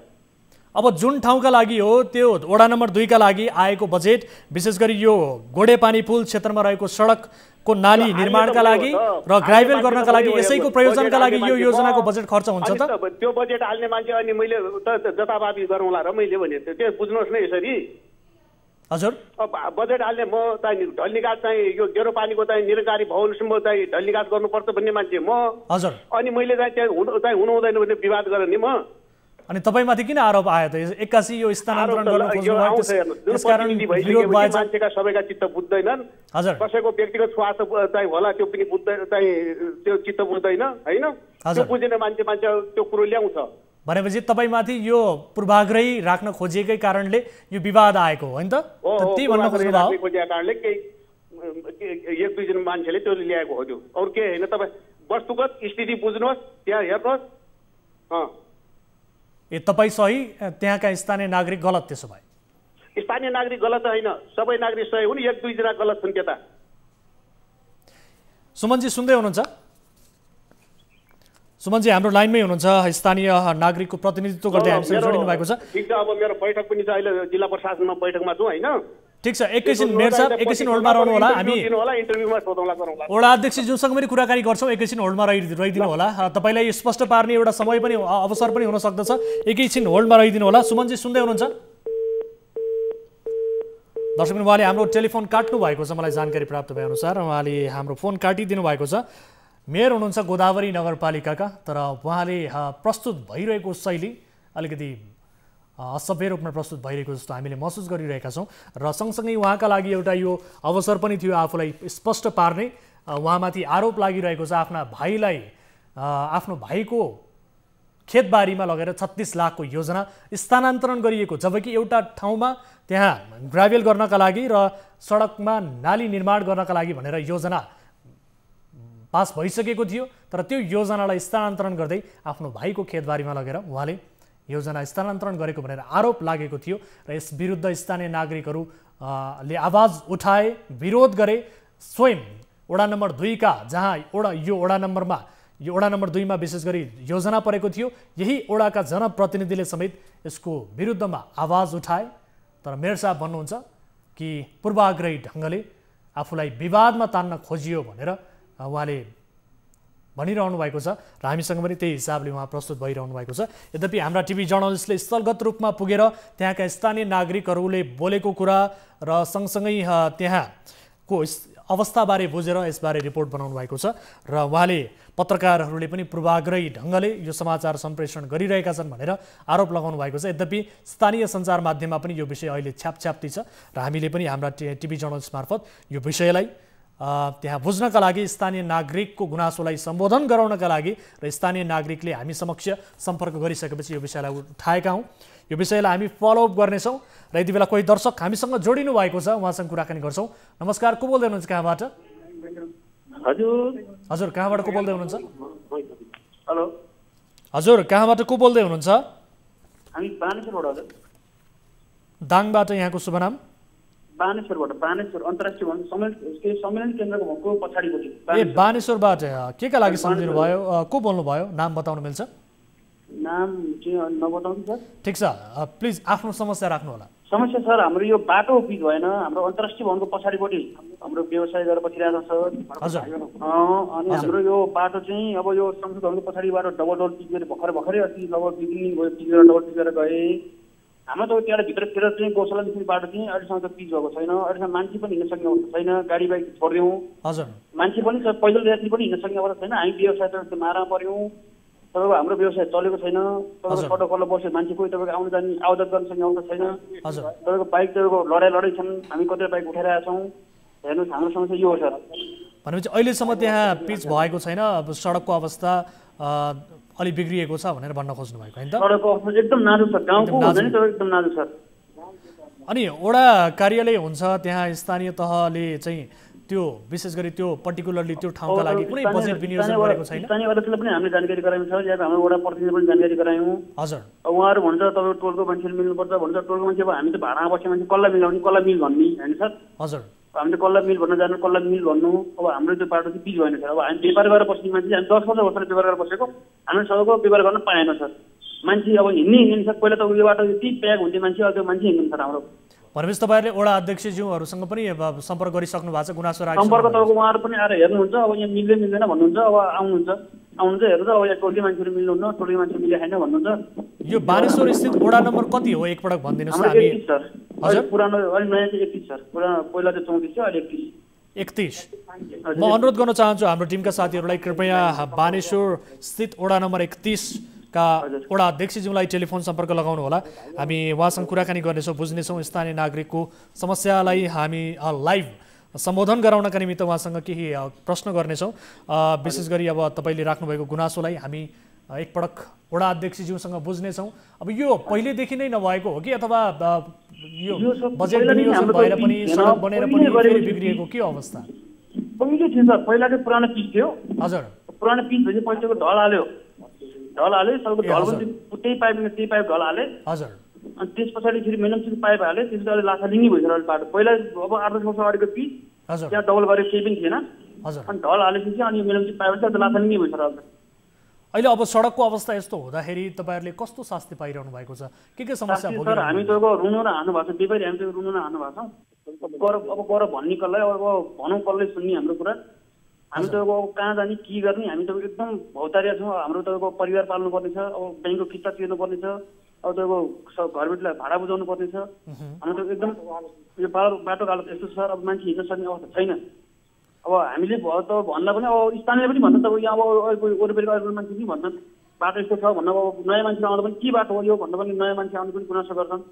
अब जुन ठाउँका लागि हो त्यो वडा नम्बर 2 का लागि आएको बजेट विशेष गरी यो गोडेपानी पुल क्षेत्रमा रहेको सडकको नाली निर्माणका लागि र ग्राभेल गर्नका लागि यसैको प्रयोजनका लागि यो योजनाको बजेट खर्च हुन्छ त? त्यो बजेट हाल्ने मान्छे अनि मैले त जताभावी गरौँला र मैले भने त्यो बुझ्नुहोस् न यसरी। हजुर बजेट हाल्ने म चाहिँ ढल्निघाट चाहिँ यो गेरो पानीको चाहिँ निरकारी भवनसम्म चाहिँ ढल्निघाट गर्नुपर्छ भन्ने मान्छे म। हजुर अनि मैले चाहिँ त्यहाँ हुनु हुँदैन भन्ने विवाद गरेँ नि म। अनि तपाईँमाथि किन आरोप आयो त? एक्कासी यो स्थानान्तरण गर्न खोज्नुभयो त्यसकारण विरोध भएछ। मान्छेका सबैका चित्त बुझ्दैनन्। हजुर कसैको व्यक्तिगत स्वार्थ चाहिँ होला त्यो पनि बुझ्दैन, चाहिँ त्यो चित्त बुझ्दैन होइन। त्यो बुझेन मान्छे त्यो कुरो ल्याउँछ भनेपछि तपाईँमाथि यो पूर्वाग्रही राख्न खोजिएकै कारणले यो विवाद आएको हो होइन त? त्यही भन्न खोज्नुभयो? खोजेको कारणले केही 1-2 जना मान्छेले त्यो ल्याएको हो, त्यो अरू केही होइन। तपाईँ वस्तुगत स्थिति बुझ्नुहोस्, त्यहाँ हेर्नुहोस्। तपाईँ सही, त्यहाँका स्थानीय नागरिक गलत? त्यसो भए स्थानीय नागरिक गलत होइन, सबै नागरिक सही हुन्, 1-2 जना गलत छन् त्यता। सुमनजी सुन्दै हुनुहुन्छ? सुमनजी हाम्रो लाइनमै हुनुहुन्छ, स्थानीय नागरिकको प्रतिनिधित्व गर्दै हामीसँग जोडिनु भएको छ। ठिक छ, अब मेरो बैठक पनि छ अहिले, जिल्ला प्रशासनमा बैठकमा छु होइन। ठिक छ, एकैछिन मेयर साहब एकैछिन होल्डमा रहनु होला। हामी वडा अध्यक्षज्यूसँग पनि कुराकानी गर्छौँ, एकैछिन होल्डमा रहिदिनु होला। तपाईँलाई स्पष्ट पार्ने एउटा समय पनि अवसर पनि हुन सक्दछ, एकैछिन होल्डमा रहिदिनु होला। सुमनजी सुन्दै हुनुहुन्छ? दर्शक उहाँले हाम्रो टेलिफोन काट्नु भएको छ, मलाई जानकारी प्राप्त भएअनुसार उहाँले हाम्रो फोन काटिदिनु भएको छ। मेयर हुनुहुन्छ गोदावरी नगरपालिकाका, तर उहाँले प्रस्तुत भइरहेको शैली अलिकति असभ्य रूपमा प्रस्तुत भइरहेको जस्तो हामीले महसुस गरिरहेका छौँ र सँगसँगै उहाँका लागि एउटा यो अवसर पनि थियो आफूलाई स्पष्ट पार्ने। उहाँमाथि आरोप लागिरहेको छ आफ्ना भाइलाई आफ्नो भाइको खेतबारीमा लगेर 36 लाखको योजना स्थानान्तरण गरिएको, जबकि एउटा ठाउँमा त्यहाँ ग्राभेल गर्नका लागि र सडकमा नाली निर्माण गर्नका लागि भनेर योजना पास भइसकेको थियो, तर त्यो योजनालाई स्थानान्तरण गर्दै आफ्नो भाइको खेतबारीमा लगेर उहाँले योजना स्थानान्तरण गरेको भनेर आरोप लागेको थियो र यस विरुद्ध स्थानीय नागरिकहरूले आवाज उठाए, विरोध गरे। स्वयं वडा नम्बर 2 का जहाँ यो वडा नम्बर 2 मा विशेष गरी योजना परेको थियो, यही वडाका जनप्रतिनिधिले समेत यसको विरुद्धमा आवाज उठाए। तर मेयर साहब भन्नुहुन्छ कि पूर्वाग्रही ढङ्गले आफूलाई विवादमा तान्न खोजियो भनेर उहाँले भनिरहनु भएको छ र हामीसँग पनि त्यही हिसाबले उहाँ प्रस्तुत भइरहनु भएको छ। यद्यपि हाम्रा टिभी जर्नलिस्टले स्थलगत रूपमा पुगेर त्यहाँका स्थानीय नागरिकहरूले बोलेको कुरा र सँगसँगै त्यहाँको अवस्थाबारे बुझेर यसबारे रिपोर्ट बनाउनु भएको छ र उहाँले पत्रकारहरूले पनि पूर्वाग्रही ढङ्गले यो समाचार सम्प्रेषण गरिरहेका छन् भनेर आरोप लगाउनु भएको छ। यद्यपि स्थानीय सञ्चार माध्यममा पनि यो विषय अहिले छ्यापछ्याप्ती छ र हामीले पनि हाम्रा टिभी जर्नलिस्ट मार्फत यो विषयलाई त्यहाँ बुझ्नका लागि स्थानीय नागरिकको गुनासोलाई सम्बोधन गराउनका लागि र स्थानीय नागरिकले हामी समक्ष सम्पर्क गरिसकेपछि यो विषयलाई उठाएका हौँ। यो विषयलाई हामी फलोअप गर्नेछौँ र यति बेला कोही दर्शक हामीसँग जोडिनु भएको छ, उहाँसँग कुराकानी गर्छौँ। नमस्कार, को बोल्दै हुनुहुन्छ, कहाँबाट? हजुर कहाँबाट को बोल्दै हुनुहुन्छ? हेलो हजुर कहाँबाट को बोल्दै हुनुहुन्छ? हामी बानेश्वरबाट हजुर। दाङबाट, यहाँको शुभ नाम? बानेश्वरबाट, बानेश्वर अन्तर्राष्ट्रिय सम्मेलन केन्द्रको पछाडिपट्टि। ए बानेश्वरबाट के का लागि सम्झिनु भयो? को बोल्नु भयो? नाम बताउनु मिल्छ? नाम चाहिँ नबताउनु सर। ठिक छ, प्लिज आफ्नो समस्या राख्नु होला। समस्या सर, हाम्रो यो बाटो पिच भएन, हाम्रो अन्तर्राष्ट्रिय भवनको पछाडिपट्टि हाम्रो व्यवसाय गरेर बसिरहेको छ सर। हजुर। अनि हाम्रो यो बाटो चाहिँ अब यो संसद भवनको पछाडिबाट डबल डबल पिच गरेर भर्खरै अस्ति लगभग 2 दिन भयो पिच गरेर डबल पिच गरेर गए। हाम्रो त त्यहाँ भित्रतिर चाहिँ गौशाला निस्किने बाटो चाहिँ अहिलेसम्म त पिच भएको छैन, अहिलेसम्म मान्छे पनि हिँड्न सक्ने अवस्था छैन, गाडी बाइक छोडिदिउँ। हजुर। मान्छे पनि पैदल यात्री पनि हिँड्न सक्ने अवस्था छैन, हामी व्यवसाय त मारमा पर्यौँ। तपाईँको हाम्रो व्यवसाय चलेको छैन, तपाईँको सडकल्लो बस्यो मान्छे कोही तपाईँको आउनु जाने आवाजात गर्न सक्ने अवस्था छैन। तपाईँको बाइक तपाईँको लडाइ छन्, हामी कतिवटा बाइक उठाइरहेका छौँ। हेर्नुहोस् हाम्रो समस्या यो हो सर। भनेपछि अहिलेसम्म त्यहाँ पिच भएको छैन, अब सडकको अवस्था अलि बिग्रिएको छ भनेर भन्न खोज्नु भएको होइन त? सडकको अवस्था एकदम नाजुक छ, गाउँको एकदम नाजुक छ। अनि वडा कार्यालय हुन्छ त्यहाँ, स्थानीय तहले चाहिँ त्यो विशेष गरी त्यो पर्टिकुलरली त्यो ठाउँका लागि कुनै बजेट विनियोजन गरेको छैन? स्थानीय अध्यक्षलाई पनि हामीले जानकारी गरायौँ छ, या हाम्रो वडा प्रतिनिधिले पनि जानकारी गरायौँ। हजुर। उहाँहरू भन्छ तपाईँको टोलको मान्छेले मिल्नुपर्छ भन्छ, टोलको मान्छे अब हामी त भाडामा बस्ने मान्छे कसलाई मिलाउने, कसलाई मिल भन्ने होइन सर? हजुर। हामी त कसलाई मिल भन्न जानु, कसलाई मिल भन्नु। अब हाम्रो त्यो बाटो चाहिँ पिच भएन सर। अब हामी व्यापार गरेर बस्ने मान्छे, हामी 10 वर्ष बसेर व्यापार गरेर बसेको, हामीले सबैको व्यापार गर्न पाएन सर। मान्छे अब हिँड्ने सर, पहिला त यो बाटो यति प्याक हुन्थ्यो मान्छे, अब त्यो मान्छे हिँड्नु सर हाम्रो। भनेपछि तपाईँहरूले वडा अध्यक्षज्यूहरूसँग पनि सम्पर्क गरिसक्नु भएको छ, गुनासो राख्नु? सम्पर्क तपाईँको उहाँहरू पनि आएर हेर्नुहुन्छ, अब यहाँ मिल्दैन भन्नुहुन्छ, अब आउनुहुन्छ हेर्नुहुन्छ। अब यहाँ टोलकै मान्छेहरू मिल्नुहुन्न, टोलकै मान्छे मिले छैन भन्नुहुन्छ। यो बानेश्वर स्थित वडा नम्बर कति हो एकपटक भनिदिनुहोस् न? हामी 31 सर। हजुर, पुरानो अलि नयाँ चाहिँ 31 सर। पहिला चाहिँ 34 थियो, अहिले 31। म अनुरोध गर्न चाहन्छु हाम्रो टिमका साथीहरूलाई, कृपया बानेश्वर स्थित वडा नम्बर 31 का वडा अध्यक्षज्यूलाई टेलिफोन सम्पर्क लगाउनु होला। हामी उहाँसँग कुराकानी गर्नेछौँ, बुझ्नेछौँ स्थानीय नागरिकको समस्यालाई हामी लाइभ सम्बोधन गराउनका निमित्त उहाँसँग केही प्रश्न गर्नेछौँ। विशेष गरी अब तपाईँले राख्नुभएको गुनासोलाई हामी एकपटक वडा अध्यक्षज्यूसँग बुझ्नेछौँ। अब यो पहिलेदेखि नै नभएको हो कि अथवा यो बजेट विनियोजन भएर पनि सडक बनेर पनि फेरि बिग्रिएको के अवस्था? पहिले थियो सर, पहिला चाहिँ पुरानो पिच थियो। हजुर। पुरानो पिच भएपछि पहिलेको ढल हाल्यो, सबको ढल पनि त्यही पाइप ढल हाले। हजुर। अनि त्यस पछाडि फेरि मेनमसित पाइप हाले, त्यसपछि अहिले लासालिङ्गी भइसक्यो अहिले बाटो। पहिला अब 8-10 वर्ष अगाडिको पिच त्यहाँ डबल गरेर केही पनि थिएन। हजुर। अनि ढल हालेपछि अनि मेनमसित पाइप चाहिँ लासालिङ्गी भइसक्यो अहिले। अब सडकको अवस्था यस्तो हुँदाखेरि तपाईँहरूले कस्तो शास्ति पाइरहनु भएको छ? के समस्या भोगिरहनु? सर हामी तपाईँको रुनु र हार्नु भएको छ, व्यापारी हामी चाहिँ रुनु र हार्नु भएको छ। गएर भन्ने कसलाई, अब भनौँ कसले सुन्ने हाम्रो कुरा। हामी तपाईँको कहाँ जाने के गर्ने, हामी तपाईँको एकदम भौतारिया छौँ। हाम्रो तपाईँको परिवार पाल्नुपर्ने छ, अब ब्याङ्कको किस्ता तिर्नुपर्ने छ, अब तपाईँको घरबेटीलाई भाडा बुझाउनु पर्ने छ। हाम्रो त एकदम यो बाटोको हालत यस्तो छ, अब मान्छे हिँड्न सक्ने अवस्था छैन। अब हामीले त भन्दा पनि अब स्थानीयले पनि भन्छ, अब यहाँ अब वरिपरिको अरू मान्छे पनि भन्छन् बाटो यस्तो छ भन्न। अब नयाँ मान्छे आउँदा पनि के बाटो हो यो भन्दा पनि नयाँ मान्छे आउनु पनि गुनासो गर्छन्।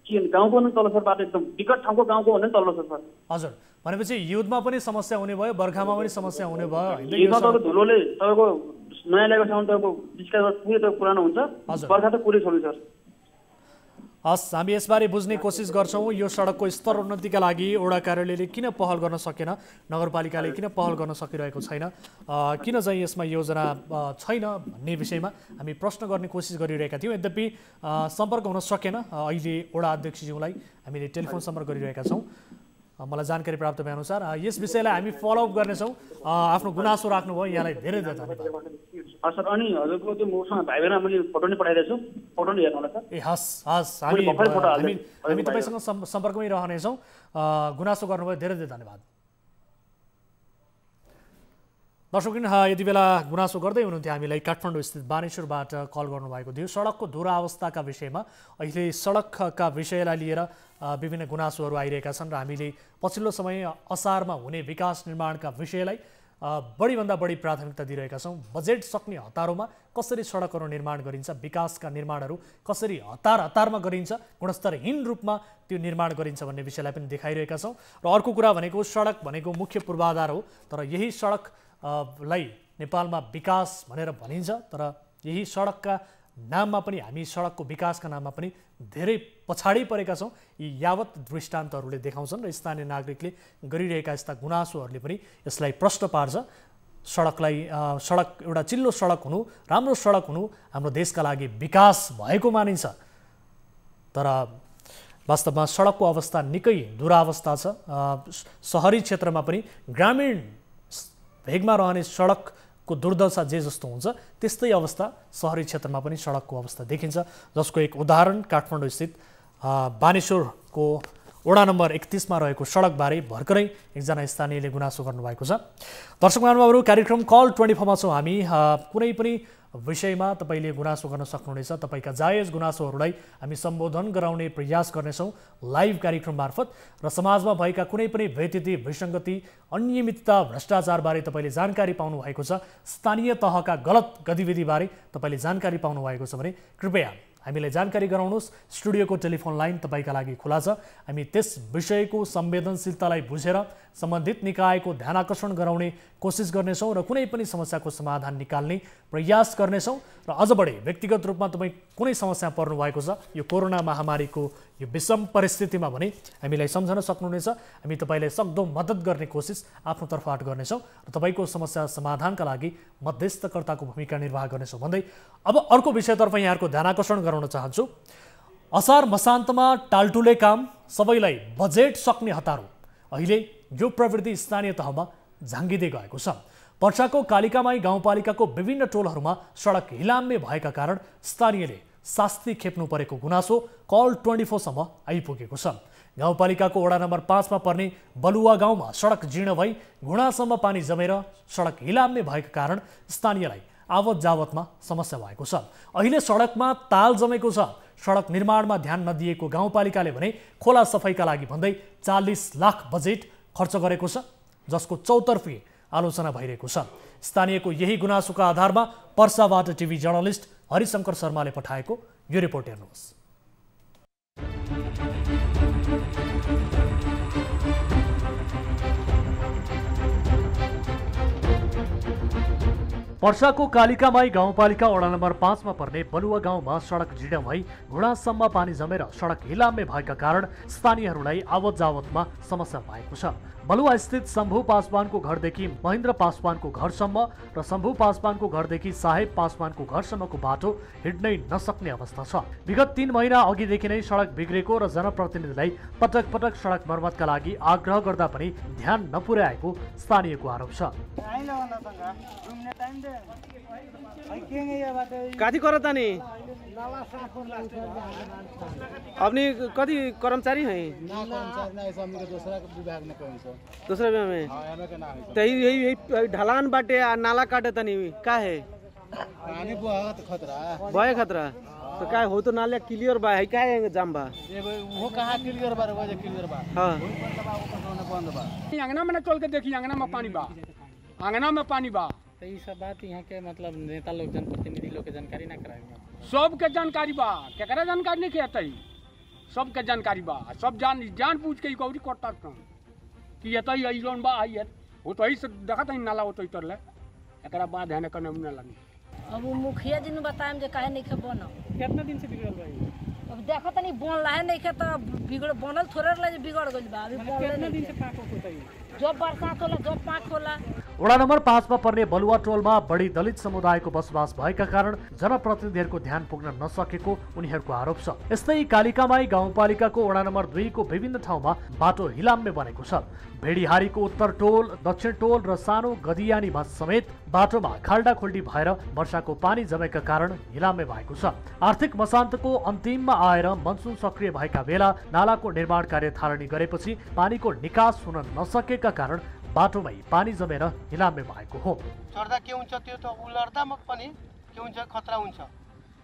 के गाउँको पनि तल्लो सर बाटो, एकदम विकट ठाउँको गाउँको भन्दा पनि तल्लो छ सर। हजुर। भनेपछि युद्धमा पनि समस्या हुने भयो, बर्खामा पनि समस्या हुने भयो। हिउँदमा तपाईँको धुलोले तपाईँको नयाँ ल्याएको सामान तपाईँको डिस्कास पुरै त पुरानो हुन्छ, बर्खा त पुरै छोड्यो सर। हस्, हामी यसबारे बुझ्ने कोसिस गर्छौँ। यो सडकको स्तरोन्नतिका लागि वडा कार्यालयले किन पहल गर्न सकेन, नगरपालिकाले किन पहल गर्न सकिरहेको छैन, किन चाहिँ यसमा योजना छैन भन्ने विषयमा हामी प्रश्न गर्ने कोसिस गरिरहेका थियौँ। यद्यपि सम्पर्क हुन सकेन। अहिले वडा अध्यक्षज्यूलाई हामीले टेलिफोन सम्पर्क गरिरहेका छौँ। मलाई जानकारी प्राप्त भएअनुसार यस विषयलाई हामी फलोअप गर्नेछौँ। आफ्नो गुनासो राख्नुभयो, यहाँलाई धेरै धेरै धन्यवाद। सर अनि हजुरको त्यो मसँग भाइ बहिनी मैले फोटो नै पठाइदिएको छु, फोटो नै हेर्नु होला सर। ए हस्, हामी तपाईँसँग सम्पर्कमै रहनेछौँ। गुनासो गर्नुभयो, धेरै धेरै धन्यवाद। दर्शकबिन यति बेला गुनासो गर्दै हुनुहुन्थ्यो हामीलाई काठमाडौँ स्थित बानेश्वरबाट कल गर्नुभएको थियो सडकको दुरावस्थाका विषयमा। अहिले सडकका विषयलाई लिएर विभिन्न गुनासोहरू आइरहेका छन् र हामीले पछिल्लो समय असारमा हुने विकास निर्माणका विषयलाई बढीभन्दा बढी प्राथमिकता दिइरहेका छौँ। बजेट सक्ने हतारोमा कसरी सडकहरू निर्माण गरिन्छ, विकासका निर्माणहरू कसरी हतारमा गरिन्छ, गुणस्तरहीन रूपमा त्यो निर्माण गरिन्छ भन्ने विषयलाई पनि देखाइरहेका छौँ। र अर्को कुरा भनेको सडक भनेको मुख्य पूर्वाधार हो, तर यही सडक लाई नेपालमा विकास भनेर भनिन्छ, तर यही सडकका नाममा पनि हामी सडकको विकासका नाममा पनि धेरै पछाडि परेका छौँ। यी यावत दृष्टान्तहरूले देखाउँछन् र स्थानीय नागरिकले गरिरहेका यस्ता गुनासोहरूले पनि यसलाई प्रश्न पार्छ। सडक एउटा चिल्लो सडक हुनु, राम्रो सडक हुनु हाम्रो देशका लागि विकास भएको मानिन्छ, तर वास्तवमा सडकको अवस्था निकै दुरावस्था छ। सहरी क्षेत्रमा पनि ग्रामीण भेगमा रहने सडकको दुर्दशा जे जस्तो हुन्छ त्यस्तै अवस्था सहरी क्षेत्रमा पनि सडकको अवस्था देखिन्छ, जसको एक उदाहरण काठमाडौँ स्थित बानेश्वरको वडा नम्बर 31 मा रहेको सडकबारे भर्खरै एकजना स्थानीयले गुनासो गर्नुभएको छ। दर्शक महानुभावहरू, कार्यक्रम कल 24 मा छौँ हामी। कुनै पनि विषयमा तपाईँले गुनासो गर्न सक्नुहुनेछ। तपाईँका जायज गुनासोहरूलाई हामी सम्बोधन गराउने प्रयास गर्नेछौँ लाइभ कार्यक्रम मार्फत। र समाजमा भएका कुनै पनि व्यतिथि, विसङ्गति, अनियमितता, भ्रष्टाचारबारे तपाईँले जानकारी पाउनुभएको छ, स्थानीय तहका गलत गतिविधिबारे तपाईँले जानकारी पाउनुभएको छ भने कृपया हामीलाई जानकारी गराउनुहोस्। स्टुडियोको टेलिफोन लाइन तपाईँका लागि खुला छ। हामी त्यस विषयको संवेदनशीलतालाई बुझेर सम्बन्धित निकायको ध्यानाकर्षण गराउने कोसिस गर्नेछौँ र कुनै पनि समस्याको समाधान निकाल्ने प्रयास गर्नेछौँ। र अझ बढी व्यक्तिगत रूपमा तपाईँ कुनै समस्या पर्नु भएको छ यो कोरोना महामारीको यो विषम परिस्थितिमा भने हामीलाई सम्झन सक्नुहुनेछ। हामी तपाईँलाई सक्दो मद्दत गर्ने कोसिस आफ्नो तर्फबाट गर्नेछौँ र तपाईँको समस्या समाधानका लागि मध्यस्थकर्ताको भूमिका निर्वाह गर्नेछौँ भन्दै अब अर्को विषयतर्फ यहाँहरूको ध्यानाकर्षण गराउन चाहन्छु। असार मसान्तमा टालटुले काम, सबैलाई बजेट सक्ने हतारो, अहिले यो प्रवृत्ति स्थानीय तहमा झाँगिँदै गएको छ। पर्साको कालिकामाई गाउँपालिकाको विभिन्न टोलहरूमा सडक हिलाम्मे भएका कारण स्थानीयले शास्ति खेप्नु परेको गुनासो कल 24 सम्म आइपुगेको छ। गाउँपालिकाको वडा नम्बर 5 मा पर्ने बलुवा गाउँमा सडक जीर्ण भई घुँडासम्म पानी जमेर सडक हिलाम्मे भएका कारण स्थानीयलाई आवत जावतमा समस्या भएको छ। अहिले सडकमा ताल जमेको छ। सडक निर्माणमा ध्यान नदिएको गाउँपालिकाले भने खोला सफाइका लागि भन्दै 40 लाख बजेट खर्च गरेको छ, जसको चौतर्फी आलोचना भइरहेको छ। स्थानीयको यही गुनासोका आधारमा पर्साबाट टिभी जर्नलिस्ट हरिशङ्कर शर्माले पठाएको यो रिपोर्ट हेर्नुहोस्। पर्साको कालिकामाई गाउँपालिका वडा नम्बर 5 मा पर्ने बलुवा गाउँमा सडक जीर्ण भई घुँडासम्म पानी जमेर सडक हिलाम्मे भएका कारण स्थानीयहरूलाई आवत जावतमा समस्या भएको छ। बलुवा स्थित शम्भु पासवानको घरदेखि महेन्द्र पासवानको घरसम्म र शम्भु पासवानको घरदेखि साहेब पासवानको घरसम्मको बाटो हिँड्नै नसक्ने अवस्था छ। विगत 3 महिना अघिदेखि नै सडक बिग्रेको र जनप्रतिनिधिलाई पटक पटक सडक मर्मतका लागि आग्रह गर्दा पनि ध्यान नपुर्याएको स्थानीयको आरोप छ। कति करता नि अपनी कति कर्मचारी हैं दूसरा विभाग में तो यही ढलान बाटे नाला काटे तनी का है भय खतरा तो क्या हो तो नाला क्लियर बा है क्या है जाम बा वो कहाँ क्लियर बा वो क्लियर बा हाँ अंगना में चल के देखिए अंगना में पानी बा अंगना में पानी बा तो ये सब बात यहाँ के मतलब नेता लोग जनप्रतिनिधि लोग के जानकारी ना कराएंगे। सबके जानकारी बा, केकरा जानकारी नहीं कहते सबके जानकारी बा, सब जान पूछ के गौरी करता कि ये तो यही जोन बा है वो तो से देखा था नाला वो तो इतरले एकरा बाद है ना करने ना लगी। अब वो मुखिया जी ने बताएं जे काहे नहीं के बनो कितना दिन से बिगड़ल बा अब देखा तनी बन रहा नहीं के तो बिगड़ बनल थोड़े रहे बिगड़ गइल बा। अभी कितना दिन से पाक होता है जब बरसात होला जब पाक होला। वडा नम्बर 5 मा पर्ने बलुवा टोलमा बढी दलित समुदायको बसोबास भएका कारण जनप्रतिनिधिहरूको ध्यान पुग्न नसकेको उनीहरूको आरोप छ। यस्तै कालिकामाई गाउँपालिकाको वडा नम्बर 2 को विभिन्न ठाउँमा बाटो हिलाम्मे बनेको छ। भेडीहारीको उत्तर टोल, दक्षिण टोल र सानो गदियानीमा समेत बाटोमा खाल्डाखुल्डी भएर वर्षाको पानी जमेका कारण हिलाम्मे भएको छ। आर्थिक मसान्तको अन्तिममा आएर मनसुन सक्रिय भएका बेला नालाको निर्माण कार्य थालनी गरेपछि पानीको निकास हुन नसकेका कारण बाटोमै पानी जमेर हिलाम्य भएको हो। चढ्दा के हुन्छ त्यो त उलर्दा पनि के हुन्छ खतरा हुन्छ।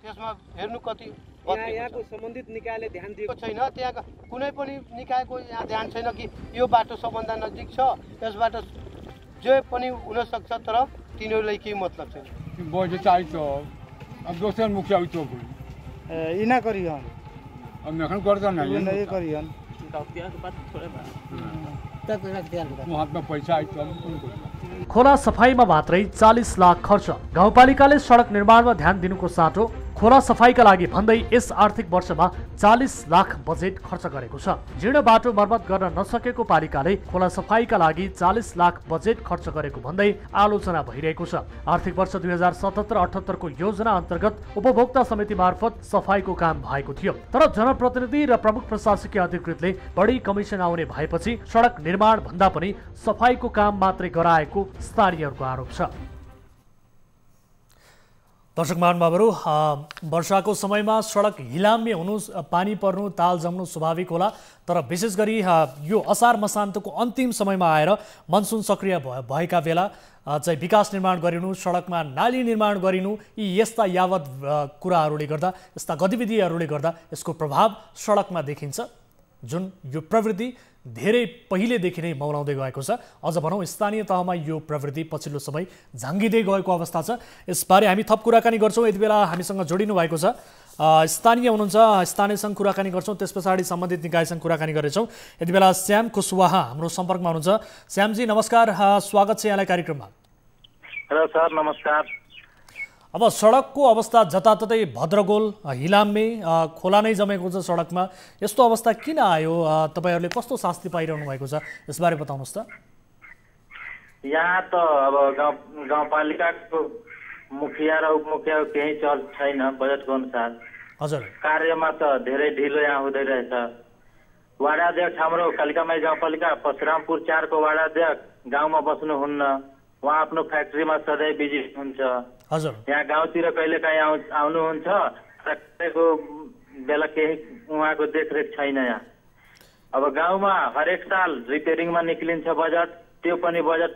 त्यसमा हेर्नु कति यहाँको सम्बन्धित निकायले ध्यान दिएको छैन। त्यहाँको कुनै पनि निकायको यहाँ ध्यान छैन कि यो बाटो सबभन्दा नजिक छ, यसबाट जे पनि हुन सक्छ, तर तिनीहरूलाई केही मतलब छैन। बोझ चाहिए अब दोसर मुखिया तो इना करियन अब नखन करता नहीं नहीं करियन हाथ में पैसा आई तो खोला सफाईमा मात्रै 40 लाख खर्च। गाउँपालिकाले सडक निर्माणमा ध्यान दिनुको साटो खोला सफाईका लागि भन्दै यस आर्थिक वर्षमा 40 लाख बजेट खर्च गरेको छ। जीर्ण बाटो मर्मत गर्न नसकेको पालिकाले खोला सफाईका लागि 40 लाख बजेट खर्च गरेको भन्दै आलोचना भइरहेको छ। आर्थिक वर्ष 2077-78 को योजना अन्तर्गत उपभोक्ता समिति मार्फत सफाईको काम भएको थियो, तर जनप्रतिनिधि र प्रमुख प्रशासकीय अधिकृतले बढी कमिसन आउने भएपछि सडक निर्माण भन्दा पनि सफाईको काम मात्रै गराएको स्थानीयहरूको आरोप छ। दर्शक महानुभावहरू, वर्षाको समयमा सडक हिलाम्य हुनु, पानी पर्नु, ताल जम्नु स्वाभाविक होला, तर विशेष गरी यो असार मसान्तको अन्तिम समयमा आएर मनसुन सक्रिय भएका बेला चाहिँ विकास निर्माण गरिनु, सडकमा नाली निर्माण गरिनु, यी यस्ता यावत कुराहरूले गर्दा, यस्ता गतिविधिहरूले गर्दा यसको प्रभाव सडकमा देखिन्छ, जुन यो प्रवृत्ति धेरै पहिलेदेखि नै मौलाउँदै गएको छ। अझ भनौँ स्थानीय तहमा यो प्रवृत्ति पछिल्लो समय झाङ्गिँदै गएको अवस्था छ। यसबारे हामी थप कुराकानी गर्छौँ। यति बेला हामीसँग जोडिनु भएको छ स्थानीय हुनुहुन्छ, स्थानीयसँग कुराकानी गर्छौँ, त्यस पछाडि सम्बन्धित निकायसँग कुराकानी गर्नेछौँ। यति बेला श्याम कुशवाहा हाम्रो सम्पर्कमा हुनुहुन्छ। श्यामजी नमस्कार, स्वागत छ यहाँलाई कार्यक्रममा। हेलो सर, नमस्कार। अब सडकको अवस्था जताततै भद्रगोल हिलाम्मे खोला नै जमेको छ सडकमा, यस्तो अवस्था किन आयो? तपाईहरूले कस्तो शास्ति पाइरहनु भएको छ, यसबारे बताउनुहोस् त। यहाँ त अब गाउँपालिकाको मुखिया र उपमुखिया केही चल छैन बजेटको अनुसार। हजुर, कार्यमा त धेरै ढिलो यहाँ हुँदै रहेछ। वार्डाध्यक्ष हाम्रो कालिकामाई गाउँपालिका परशुरामपुर 4 को वार्डाध्यक्ष गाउँमा बस्नुहुन्न, उहाँ आफ्नो फ्याक्ट्रीमा सधैँ बिजी हुन्छ। हजुर, यहाँ गाउँतिर कहिले काहीँ आउनुहुन्छ, फ्याक्ट्रीको बेला केही उहाँको देखरेख छैन यहाँ। अब गाउँमा हरेक साल रिपेयरिङमा निक्लिन्छ बजेट, त्यो पनि बजेट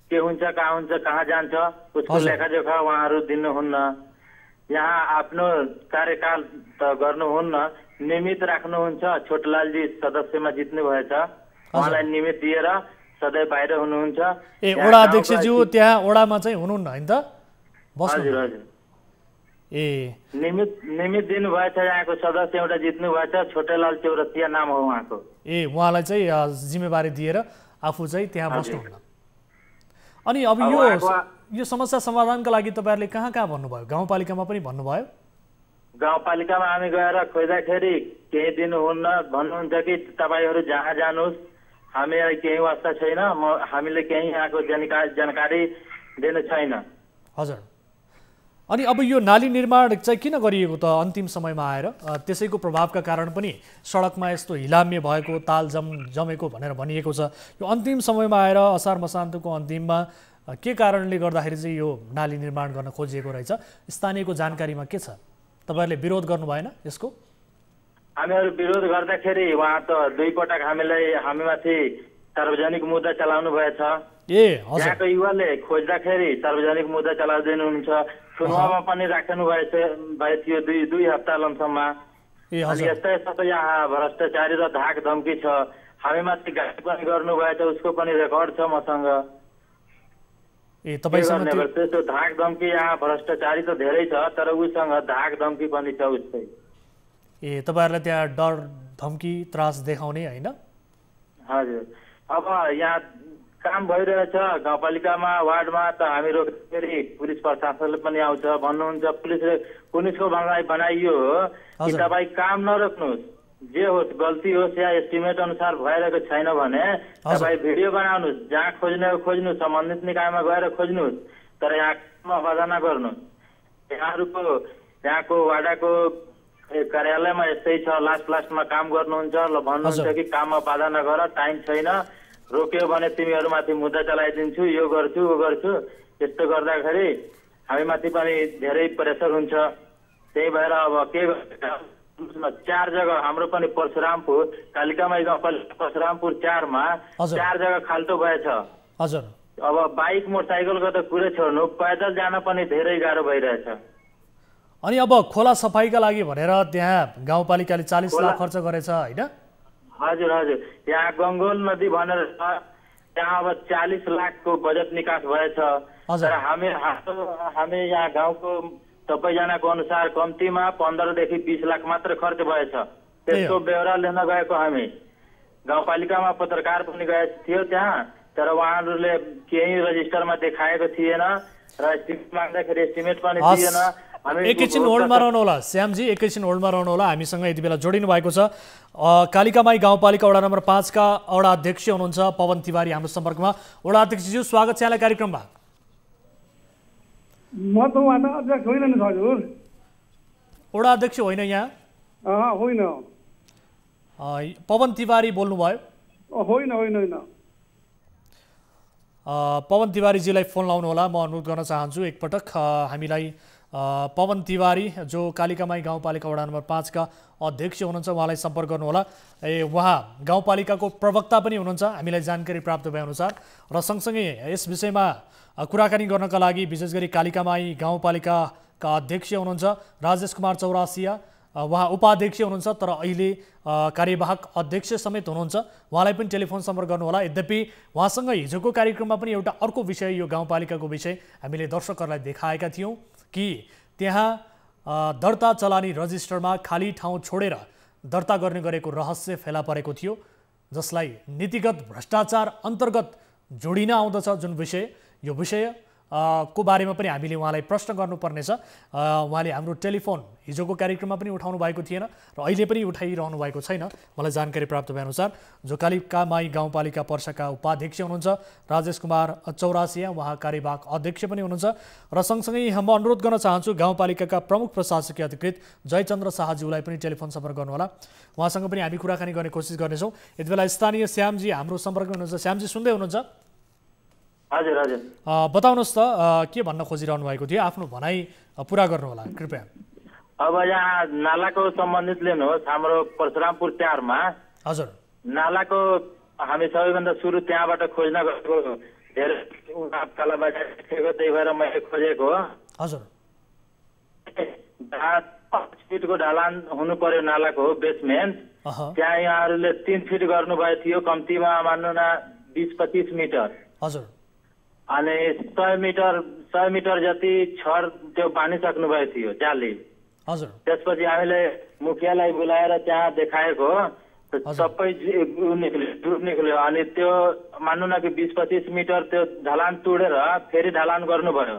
के हुन्छ, कहाँ हुन्छ, कहाँ जान्छ, उसको लेखाजोखा उहाँहरू दिनुहुन्न। यहाँ आफ्नो कार्यकाल त गर्नुहुन्न, नियमित राख्नुहुन्छ। छोटलालजी सदस्यमा जित्नु भएछ, उहाँलाई नियमित दिएर सधैँ बाहिर हुनुहुन्छ। वडा अध्यक्षज्यू त्यहाँ वडामा चाहिँ हुनुहुन्न हैन त? हजुर हजुर, नियमित दिनुभएछ। यहाँको सदस्य एउटा जित्नु भएछ, छोटेलाल चौरसिया नाम हो उहाँको। उहाँलाई चाहिँ जिम्मेवारी दिएर आफू चाहिँ त्यहाँ बस्नुहुन्न। अनि अब यो समस्या समाधानका लागि तपाईँहरूले कहाँ कहाँ भन्नुभयो? गाउँपालिकामा पनि भन्नुभयो? गाउँपालिकामा हामी गएर खोज्दाखेरि केही दिनुहुन्न, भन्नुहुन्छ कि तपाईँहरू जहाँ जानुहोस्, हामीलाई केही वास्ता छैन, हामीले केही यहाँको जानकारी दिनु छैन। हजुर, अनि अब यो नाली निर्माण चाहिँ किन गरिएको त अन्तिम समयमा आएर? त्यसैको प्रभावका कारण पनि सडकमा यस्तो हिलाम्य भएको, ताल जमेको भनेर भनिएको छ। यो अन्तिम समयमा आएर असार मसान्तको अन्तिममा के कारणले गर्दाखेरि चाहिँ यो नाली निर्माण गर्न खोजिएको रहेछ? स्थानीयको जानकारीमा के छ? तपाईँहरूले विरोध गर्नु भएन यसको? हामीहरू विरोध गर्दाखेरि उहाँ त 2 पटक हामीमाथि सार्वजनिक मुद्दा चलाउनु भएछ। यहाँको युवाले खोज्दाखेरि सार्वजनिक मुद्दा चलाउँदैनुहुन्छ। सुनवामा पनि राख्नु भयो 2 हप्ता लम्सममा। अनि यस्तै यस्तो यहाँ भ्रष्टाचारी र धाक धम्की छ। हामीमाथि गाली पनि गर्नुभएछ, उसको पनि रेकर्ड छ मसँग। त्यो धाक धम्की, यहाँ भ्रष्टाचारी त धेरै छ, तर उसँग धाक धम्की पनि छ उसकै। तपाईँहरूलाई त्यहाँ डर धम्की त्रास देखाउने होइन? हजुर, अब यहाँ काम भइरहेछ गाउँपालिकामा, वार्डमा त हामी रोक्दाखेरि पुलिस प्रशासनले पनि आउँछ, भन्नुहुन्छ पुलिसको भनाइ बनाइयो कि तपाईँ काम नरोक्नुहोस्, जे होस् गल्ती होस् या एस्टिमेट अनुसार भइरहेको छैन भने तपाईँ भिडियो बनाउनुहोस्, जहाँ खोज्नु सम्बन्धित निकायमा गएर खोज्नुहोस्, तर यहाँ बाधा नगर्नुहोस्। यहाँको वार्डको कार्यालयमा यस्तै छ, लास्टमा काम गर्नुहुन्छ, भन्नुहुन्छ कि काममा बाधा नगर, टाइम छैन, रोक्यो भने तिमीहरूमाथि मुद्दा चलाइदिन्छु, यो गर्छु वो गर्छु। यस्तो गर्दाखेरि हामीमाथि पनि धेरै प्रेसर हुन्छ। त्यही भएर अब के 4 जग्गा हाम्रो पनि परशुरामपुर कालिकामाई गाउँपालिका परशुरामपुर 4 मा 4 जग्गा खाल्टो भएछ। हजुर अब बाइक मोटरसाइकलको त कुरै छोड्नु, पैदल जान पनि धेरै गाह्रो भइरहेछ। अनि अब खोला सफाइका लागि भनेर त्यहाँ गाउँपालिकाले 40 लाख खर्च गरेछ हैन? हजुर हजुर, यहाँ गङ्गोल नदी भनेर त्यहाँ अब 40 लाखको बजेट निकास भएछ। तर हामी यहाँ गाउँको सबैजनाको अनुसार कम्तीमा 15 देखि 20 लाख मात्र खर्च भएछ। त्यसको ब्यौरा लिन गएको हामी गाउँपालिकामा पत्रकार पनि गएको थियो त्यहाँ, तर उहाँहरूले केही रजिस्टरमा देखाएको थिएन र एस्टिमेट माग्दाखेरि एस्टिमेट पनि दिएन। एकैछिन होल्डमा रहनु होला श्यामजी, एकैछिन होल्डमा रहनु होला। हामीसँग यति बेला जोडिनु भएको छ कालिकामाई गाउँपालिका वडा नम्बर 5 का वडा अध्यक्ष हुनुहुन्छ पवन तिवारी हाम्रो सम्पर्कमा। वडा अध्यक्षज्यू, स्वागत छ यहाँलाई कार्यक्रममा। म त वडा अध्यक्ष होइन नि हजुर। वडा अध्यक्ष होइन यहाँ? होइन। पवन तिवारी बोल्नुभयो? होइन होइन होइन। पवन तिवारीजीलाई फोन लाउनु होला। म अनुरोध गर्न चाहन्छु एकपटक हामीलाई पवन तिवारी जो कालिकामाई गाउँपालिका वडा नम्बर 5 का अध्यक्ष हुनुहुन्छ, उहाँलाई सम्पर्क गर्नुहोला। उहाँ गाउँपालिकाको प्रवक्ता पनि हुनुहुन्छ हामीलाई जानकारी प्राप्त भएअनुसार, र सँगसँगै यस विषयमा कुराकानी गर्नका लागि विशेष गरी कालिकामाई गाउँपालिकाका अध्यक्ष हुनुहुन्छ राजेश कुमार चौरासिया, उहाँ उपाध्यक्ष हुनुहुन्छ तर अहिले कार्यवाहक अध्यक्ष समेत हुनुहुन्छ। उहाँलाई पनि टेलिफोन सम्पर्क गर्नुहोला। यद्यपि उहाँसँग हिजोको कार्यक्रममा पनि एउटा अर्को विषय, यो गाउँपालिकाको विषय हामीले दर्शकहरूलाई देखाएका थियौँ कि त्यहाँ दर्ता चलानी रजिस्टरमा खाली ठाउँ छोडेर दर्ता गर्ने गरेको रहस्य फेला परेको थियो, जसलाई नीतिगत भ्रष्टाचार अन्तर्गत जोडिन आउँदछ जुन विषय, यो विषय को बारेमा पनि हामीले उहाँलाई प्रश्न गर्नुपर्नेछ। उहाँले हाम्रो टेलिफोन हिजोको कार्यक्रममा पनि उठाउनु भएको थिएन र अहिले पनि उठाइरहनु भएको छैन मलाई जानकारी प्राप्त भएअनुसार। जो कालिकामाई गाउँपालिका पर्साका उपाध्यक्ष हुनुहुन्छ राजेश कुमार चौरासिया, उहाँ कार्यवाहक अध्यक्ष पनि हुनुहुन्छ। र सँगसँगै म अनुरोध गर्न चाहन्छु गाउँपालिकाका प्रमुख प्रशासकीय अधिकृत जयचन्द्र शाहज्यूलाई पनि टेलिफोन सम्पर्क गर्नुहोला। उहाँसँग पनि हामी कुराकानी गर्ने कोसिस गर्नेछौँ। यति बेला स्थानीय श्यामजी हाम्रो सम्पर्कमा हुनुहुन्छ। श्यामजी सुन्दै हुनुहुन्छ? हजुर हजुर। बताउनुहोस् त के भन्न खोजिरहनु भएको थियो, आफ्नो भनाइ पुरा गर्नुहोला कृपया। अब यहाँ नालाको सम्बन्धित लिनुहोस्, हाम्रो परशुरामपुर 4 मा हजुर नालाको हामी सबैभन्दा सुरु त्यहाँबाट खोज्न गएको, धेरै कालाबाजा देखेको, त्यही भएर मैले खोजेको। हजुर 5 फिटको ढलान हुनु पर्यो नालाको बेसमेन्ट, त्यहाँ यहाँहरूले 3 फिट गर्नुभएको थियो, कम्तीमा मान्नु न 20-25 मिटर। हजुर। अनि 100 मिटर जति छर त्यो बानिसक्नु भएको थियो जाली। हजुर। त्यसपछि हामीले मुखियालाई बोलाएर त्यहाँ देखाएको, सबै डुब निक्ल्यो। अनि त्यो मान्नु न कि 20-25 मिटर त्यो ढलान तोडेर फेरि ढलान गर्नुभयो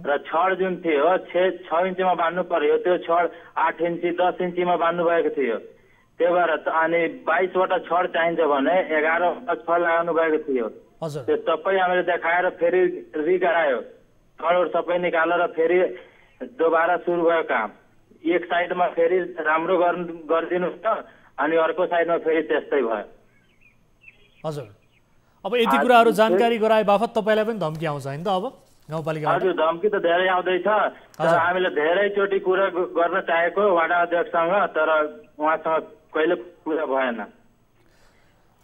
र छड जुन थियो 6 इन्चीमा बान्नु पर्यो, त्यो छड 8 इन्ची 10 इन्चीमा बान्नु भएको थियो। त्यही भएर अनि 22 वटा छड चाहिन्छ भने 11 छड लगाउनु भएको थियो। त्यो सबै हामीले देखाएर फेरि रिगरायो, छड सबै निकालेर फेरि दोबारा सुरु भयो काम। एक साइडमा फेरि राम्रो गरिदिनु त, अनि अर्को साइडमा फेरि त्यस्तै भयो। हजुर। अब यति कुराहरू जानकारी गराए बापत तपाईलाई पनि धम्की आउँछ हैन त अब गाउँपालिकाबाट? हजुर, धम्की त धेरै आउँदैछ। तर हामीले धेरैचोटि कुरा गर्न चाहेको वडा अध्यक्षसँग, तर उहाँसँग कहिले कुरा भएन।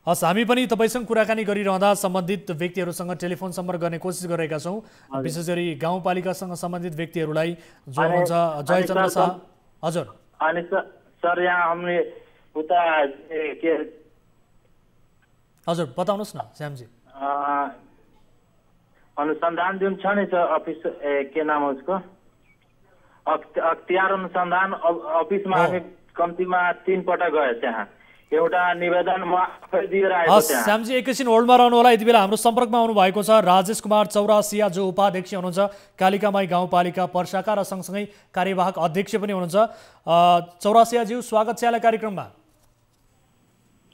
हस्, हामी पनि तपाईसँग कुराकानी गरिरहँदा सम्बन्धित व्यक्तिहरूसँग टेलिफोन सम्पर्क गर्ने कोसिस गरेका छौँ। विशेष गरी गाउँपालिकासँग सम्बन्धित व्यक्तिहरूलाई जो हुनुहुन्छ जयचन्द्र शाह। हजुर। अनि सर यहाँ हामीले उता के हजुर बताउनुहोस् न श्यामजी। अनुसंधान जुन छ नि अफिस, के नाम हो उसको, अख्तियार अनुसन्धान अफिसमा हामी कम्तीमा 3 पटक गए। त्यहाँ एउटा निवेदन म आफै दिएर आएको त्यहाँ। श्यामजी एकैछिन होल्डमा रहनु होला। यति बेला हाम्रो सम्पर्कमा आउनु भएको छ राजेश कुमार चौरासिया, जो उपाध्यक्ष हुनुहुन्छ कालिकामाई गाउँपालिका पर्साका र सँगसँगै कार्यवाहक अध्यक्ष पनि हुनुहुन्छ। चौरासियाज्यू, स्वागत छ यहाँलाई कार्यक्रममा।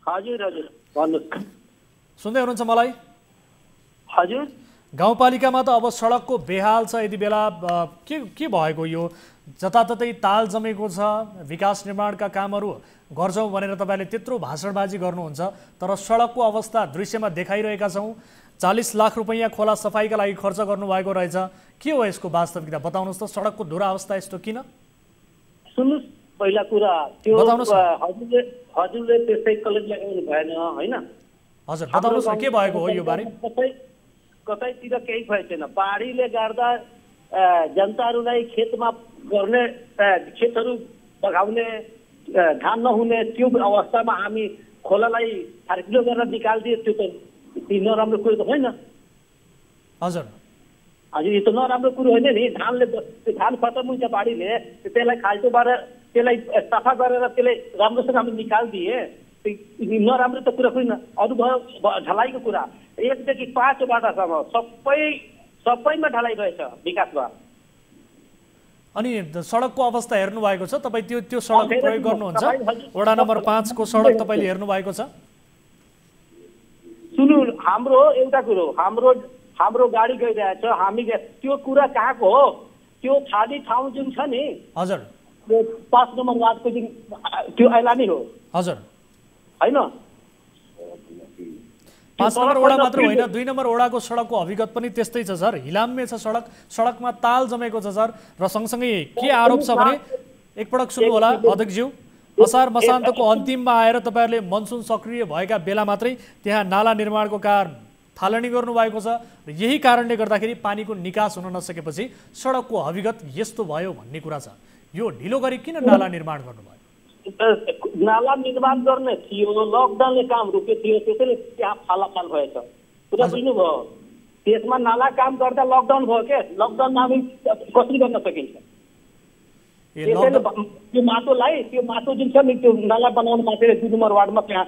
हजुर हजुर भन्नुहोस्। सुन्दै हुनुहुन्छ मलाई? हजुर। गाउँपालिकामा त अब सडकको बेहाल छ, यति बेला के भएको, यो जताततै ताल जमेको छ, विकास निर्माणका कामहरू गर्छौँ भनेर तपाईँले त्यत्रो भाषणबाजी गर्नुहुन्छ, तर सडकको अवस्था दृश्यमा देखाइरहेका छौँ। 40 लाख रुपैयाँ खोला सफाइका लागि खर्च गर्नुभएको रहेछ। के हो यसको वास्तविकता बताउनुहोस् त, सडकको दुरावस्था यस्तो किन? सुन्नुहोस्, पहिला कुरा त्यो बताउनुहोस्। हजुरले त्यसै कलेज लगाउनु भएन होइन? हजुर बताउनुहोस् न के भएको हो यो बारे? कतैतिर केही भएको छैन। बाढीले गर्दा जनताहरूलाई खेतमा गर्ने खेतहरू बगाउने धान नहुने त्यो अवस्थामा हामी खोलालाई फार्किलो गरेर निकालिदिए त्यो त नराम्रो कुरो त होइन। हजुर हजुर यो त नराम्रो कुरो होइन नि। धान खतम हुन्छ बाढीले त्यसलाई खाल्टोबाट त्यसलाई सफा गरेर त्यसलाई राम्रोसँग हामी निकालिदिए नराम्रो त कुरा होइन। अरू भयो ढलाइको कुरा 1 देखि 5 वटासम्म सबैमा ढलाइ रहेछ विकासमा। अनि सडकको अवस्था हेर्नु भएको छ तपाईँ? त्यो सडक प्रयोग गर्नुहुन्छ? वडा नम्बर 5 को सडक तपाईँले हेर्नु भएको छ? सुन्नु हाम्रो एउटा कुरो हाम्रो गाडी गइरहेछ हामी त्यो कुरा कहाँको हो? त्यो खाली ठाउँ जुन छ नि हजुर 5 नम्बर वार्डको जुन त्यो ऐलानी हो हजुर हैन। 5 नम्बर वडा मात्र होइन 2 नम्बर वडाको सडकको अभिगत पनि त्यस्तै छ सर। हिलाम्मे छ सडकमा ताल जमेको छ सर। र सँगसँगै के आरोप छ भने एकपटक सुन्नु होला अध्यक्षज्यू, असार मसान्तको अन्तिममा आएर तपाईँहरूले मनसुन सक्रिय भएका बेला मात्रै त्यहाँ नाला निर्माणको काम थालनी गर्नुभएको छ। र यही कारणले गर्दाखेरि पानीको निकास हुन नसकेपछि सडकको अभिगत यस्तो भयो भन्ने कुरा छ। यो ढिलो गरी किन नाला निर्माण गर्नुभयो? नाला निर्माण गर्ने थियो, लकडाउनले काम रोकेको थियो, त्यसैले त्यहाँ फालाफाल भएछ। कुरा बुझ्नुभयो? त्यसमा नाला काम गर्दा लकडाउन भयो के? लकडाउनमा हामी कसरी गर्न सकिन्छ? त्यो माटो जुन छ नि त्यो नाला बनाउनु मात्रै 2 नम्बर वार्डमा त्यहाँ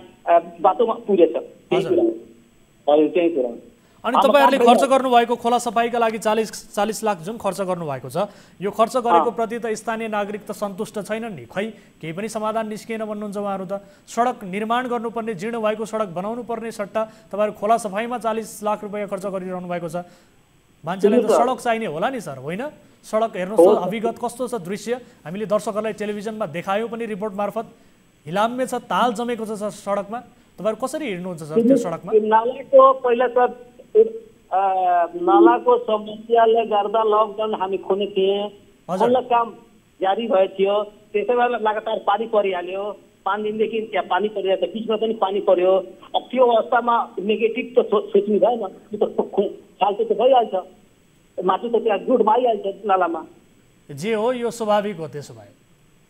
बाटोमा पुगेछ। त्यही कुरा। अनि तपाईँहरूले खर्च गर्नुभएको खोला सफाइका लागि 40 लाख जुन खर्च गर्नुभएको छ यो खर्च गरेको प्रति त स्थानीय नागरिक त सन्तुष्ट छैनन् नि। खै केही पनि समाधान निस्किएन भन्नुहुन्छ उहाँहरू त। सडक निर्माण गर्नुपर्ने जीर्ण भएको सडक बनाउनु पर्ने सट्टा तपाईँहरू खोला सफाइमा 40 लाख रुपियाँ खर्च गरिरहनु भएको छ। मान्छेलाई त सडक चाहिने होला नि सर, होइन? सडक हेर्नुहोस् त अभिगत कस्तो छ दृश्य, हामीले दर्शकहरूलाई टेलिभिजनमा देखायौँ पनि रिपोर्ट मार्फत। हिलाम्मे छ, ताल जमेको छ सडकमा। तपाईँहरू कसरी हिँड्नुहुन्छ सर त्यो सडकमा? नालाको पहिला त नालाको समस्याले गर्दा लकडाउन हामी खोने थिए, हल्ला काम जारी भयो थियो। त्यसै बेला लगातार पानी परिहाल्यो, 5 दिनदेखि त्यहाँ पानी परिरहेको छ, बिचमा पनि पानी पर्यो। अब त्यो अवस्थामा नेगेटिभ त सोच्नु भएन, त्यो त फाल्टो त भइहाल्छ, माटो त त्यहाँ गुडमा आइहाल्छ नालामा। जे हो यो स्वाभाविक हो त्यसो भए,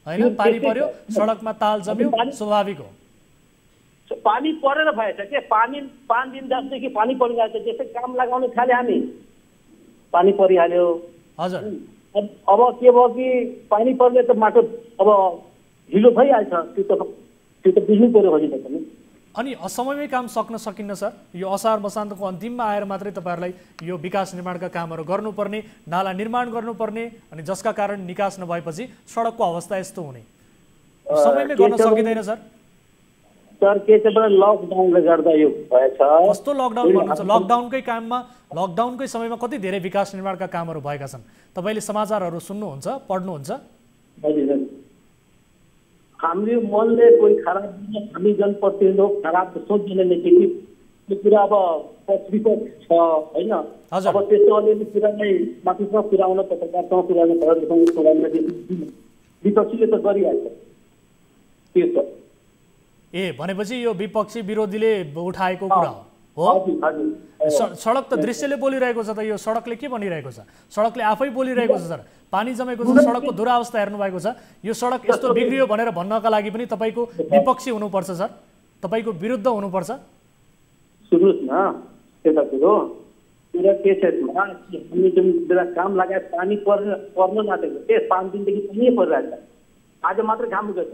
होइन? पानी पर्यो, सडकमा ताल जम्यो, स्वाभाविक हो। पानी परेर भएछ के? 5 दिन 10 देखि पानी परिरहेछ। जस्तै काम लगाउन थाले हामी, पानी परिहाल्यो। हजुर अब के भयो कि पानी पर्ने त माटो अब ढिलो भइहाल्छ। त्यो त बुझ्नु पर्यो हजुरले पनि। अनि असमयमै काम सक्न सकिन्न सर? यो असार मसान्तको अन्तिममा आएर मात्रै तपाईँहरूलाई यो विकास निर्माणका कामहरू गर्नुपर्ने, नाला निर्माण गर्नुपर्ने, अनि जसका कारण निकास नभएपछि सडकको अवस्था यस्तो हुने, समयमै गर्न सकिँदैन सर? सर के छ भने लकडाउनले गर्दा यो भएछ। कस्तो लकडाउन भन्नुहुन्छ? लकडाउनकै काममा, लकडाउनकै समयमा कति धेरै विकास निर्माणका कामहरू भएका छन्। तपाईँले समाचारहरू सुन्नुहुन्छ, पढ्नुहुन्छ? हजुर हाम्रो मनले कोही खराब, हामी जनप्रतिनिधि हो, खराब सोच्दैन, नेगेटिभ त्यो कुरा अब पक्षविपक्ष छ होइन। अब त्यस्तो अलिअलि कुरालाई माथिसम्म पुर्याउन, पत्रकारसँग पुर्याउन, घरसँग पुर्याउन विपक्षीले त गरिहाल्छ त्यो त। भनेपछि यो विपक्षी विरोधीले उठाएको कुरा हो? सडक त दृश्यले बोलिरहेको छ त। यो सडकले के भनिरहेको छ? सडकले आफै बोलिरहेको छ सर। पानी जमेको छ, सडकको दुरावस्था हेर्नु भएको छ। यो सडक यस्तो बिग्रियो भनेर भन्नका लागि पनि तपाईँको विपक्षी हुनुपर्छ सर, तपाईँको विरुद्ध हुनुपर्छ। सुन्नुहोस् न एउटा कुरो, कुरा के छ हामी जुन बेला काम लगाए पानी पर्न नआँटेको के 5 दिनदेखि पानी परिरहेछ। आज मात्रै घाम गएछ,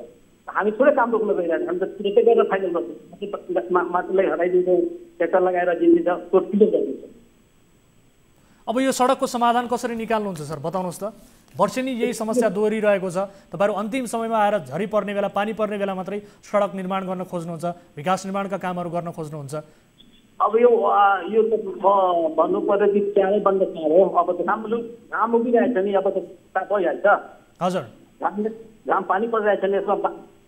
हामी थोरै काम रोक्न गइरहेको, हामी त तुरन्तै गरेर फाइनल गर्छौँ। माटोलाई हटाइदिन्छौँ, ट्र्याक्टर लगाएर दिन्छ, टोटली गरिदिन्छ। अब यो सडकको समाधान कसरी निकाल्नुहुन्छ सर बताउनुहोस् त? वर्षेनी यही समस्या दोहोरिरहेको छ। तपाईँहरू अन्तिम समयमा आएर झरी पर्ने बेला, पानी पर्ने बेला मात्रै सडक निर्माण गर्न खोज्नुहुन्छ, विकास निर्माणका कामहरू गर्न खोज्नुहुन्छ। अब यो त भन्नु पर्यो कि चाँडै बन्द चाँडो। अब त घाम उभिरहेछ नि, अब त भइहाल्छ। हजुर घाम पानी परिरहेछ नि, यसमा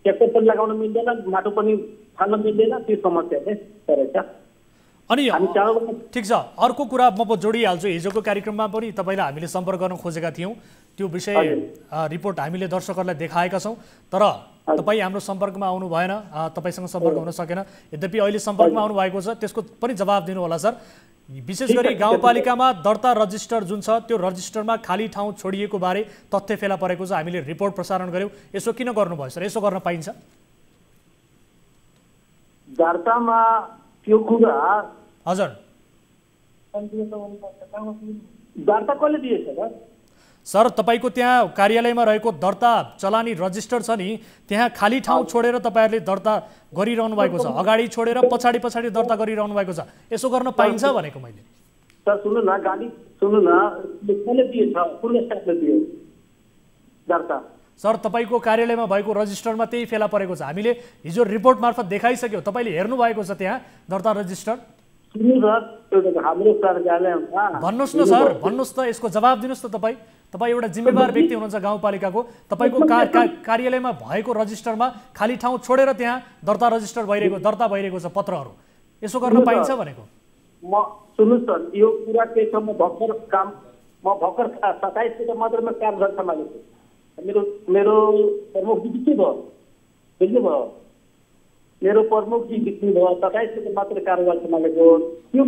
ट्र्याक्टर पनि लगाउन मिल्दैन, माटो पनि फाल्न मिल्दैन, त्यो समस्या चाहिँ परेछ। अनि ठिक छ, अर्को कुरा म जोडिहाल्छु। हिजोको कार्यक्रममा पनि तपाईँलाई हामीले सम्पर्क गर्न खोजेका थियौँ, त्यो विषय रिपोर्ट हामीले दर्शकहरूलाई देखाएका छौँ, तर तपाईँ हाम्रो सम्पर्कमा आउनु भएन, तपाईँसँग सम्पर्क हुन सकेन। यद्यपि अहिले सम्पर्कमा आउनु भएको छ, त्यसको पनि जवाब दिनु होला सर। विशेष गरी गाउँपालिकामा दर्ता रजिस्टर जुन छ त्यो रजिस्टरमा खाली ठाउँ छोडिएको बारे तथ्य फेला परेको छ, हामीले रिपोर्ट प्रसारण गर्यौँ। यसो किन गर्नुभयो सर? यसो गर्न पाइन्छ? दर्तामा त्यो कुरा हजुर दर्ता कसले दिएछ सर? तपाईको त्यहाँ कार्यालयमा रहेको दर्ता चलानी रजिस्टर छ नि, त्यहाँ खाली ठाउँ छोडेर तपाईहरुले दर्ता गरिरहनु भएको छ, अगाडि छोडेर पछाडि पछाडि दर्ता गरिरहनु भएको छ। यसो गर्न पाइन्छ भनेको मैले। सर सुन्नु न, गाडी सुन्नु न, कसले दिएछ? कुन स्टाफले दियो दर्ता? सर तपाईको कार्यालयमा भएको रजिस्टरमा त्यही फेला परेको छ। हामीले हिजो रिपोर्ट मार्फत देखाइसक्यौ, तपाईले हेर्नु भएको छ त्यहाँ दर्ता रजिस्टर। सुन्नु सर, हाम्रो कार्यालयमा भन्नुस् न सर, भन्नुस् त, यसको जवाब दिनुस् त। तपाई एउटा जिम्मेवार व्यक्ति हुनुहुन्छ गाउँपालिकाको, तपाईको कार्यालयमा भएको रजिस्टरमा खाली ठाउँ छोडेर त्यहाँ दर्ता रजिस्टर भइरहेको, दर्ता भइरहेको छ पत्रहरू। यसो गर्न पाइन्छ भनेको। म सुन्नुस् सर, यो कुरा के छ, म भर्खर 27 गते मात्रै म काम गर्न सम्हालेको। मेरो प्रमुख जी के भयो बुझ्नुभयो? मेरो प्रमुख जी बित्नु भयो, 27 गते मात्रै कारोबार सम्हालेको। त्यो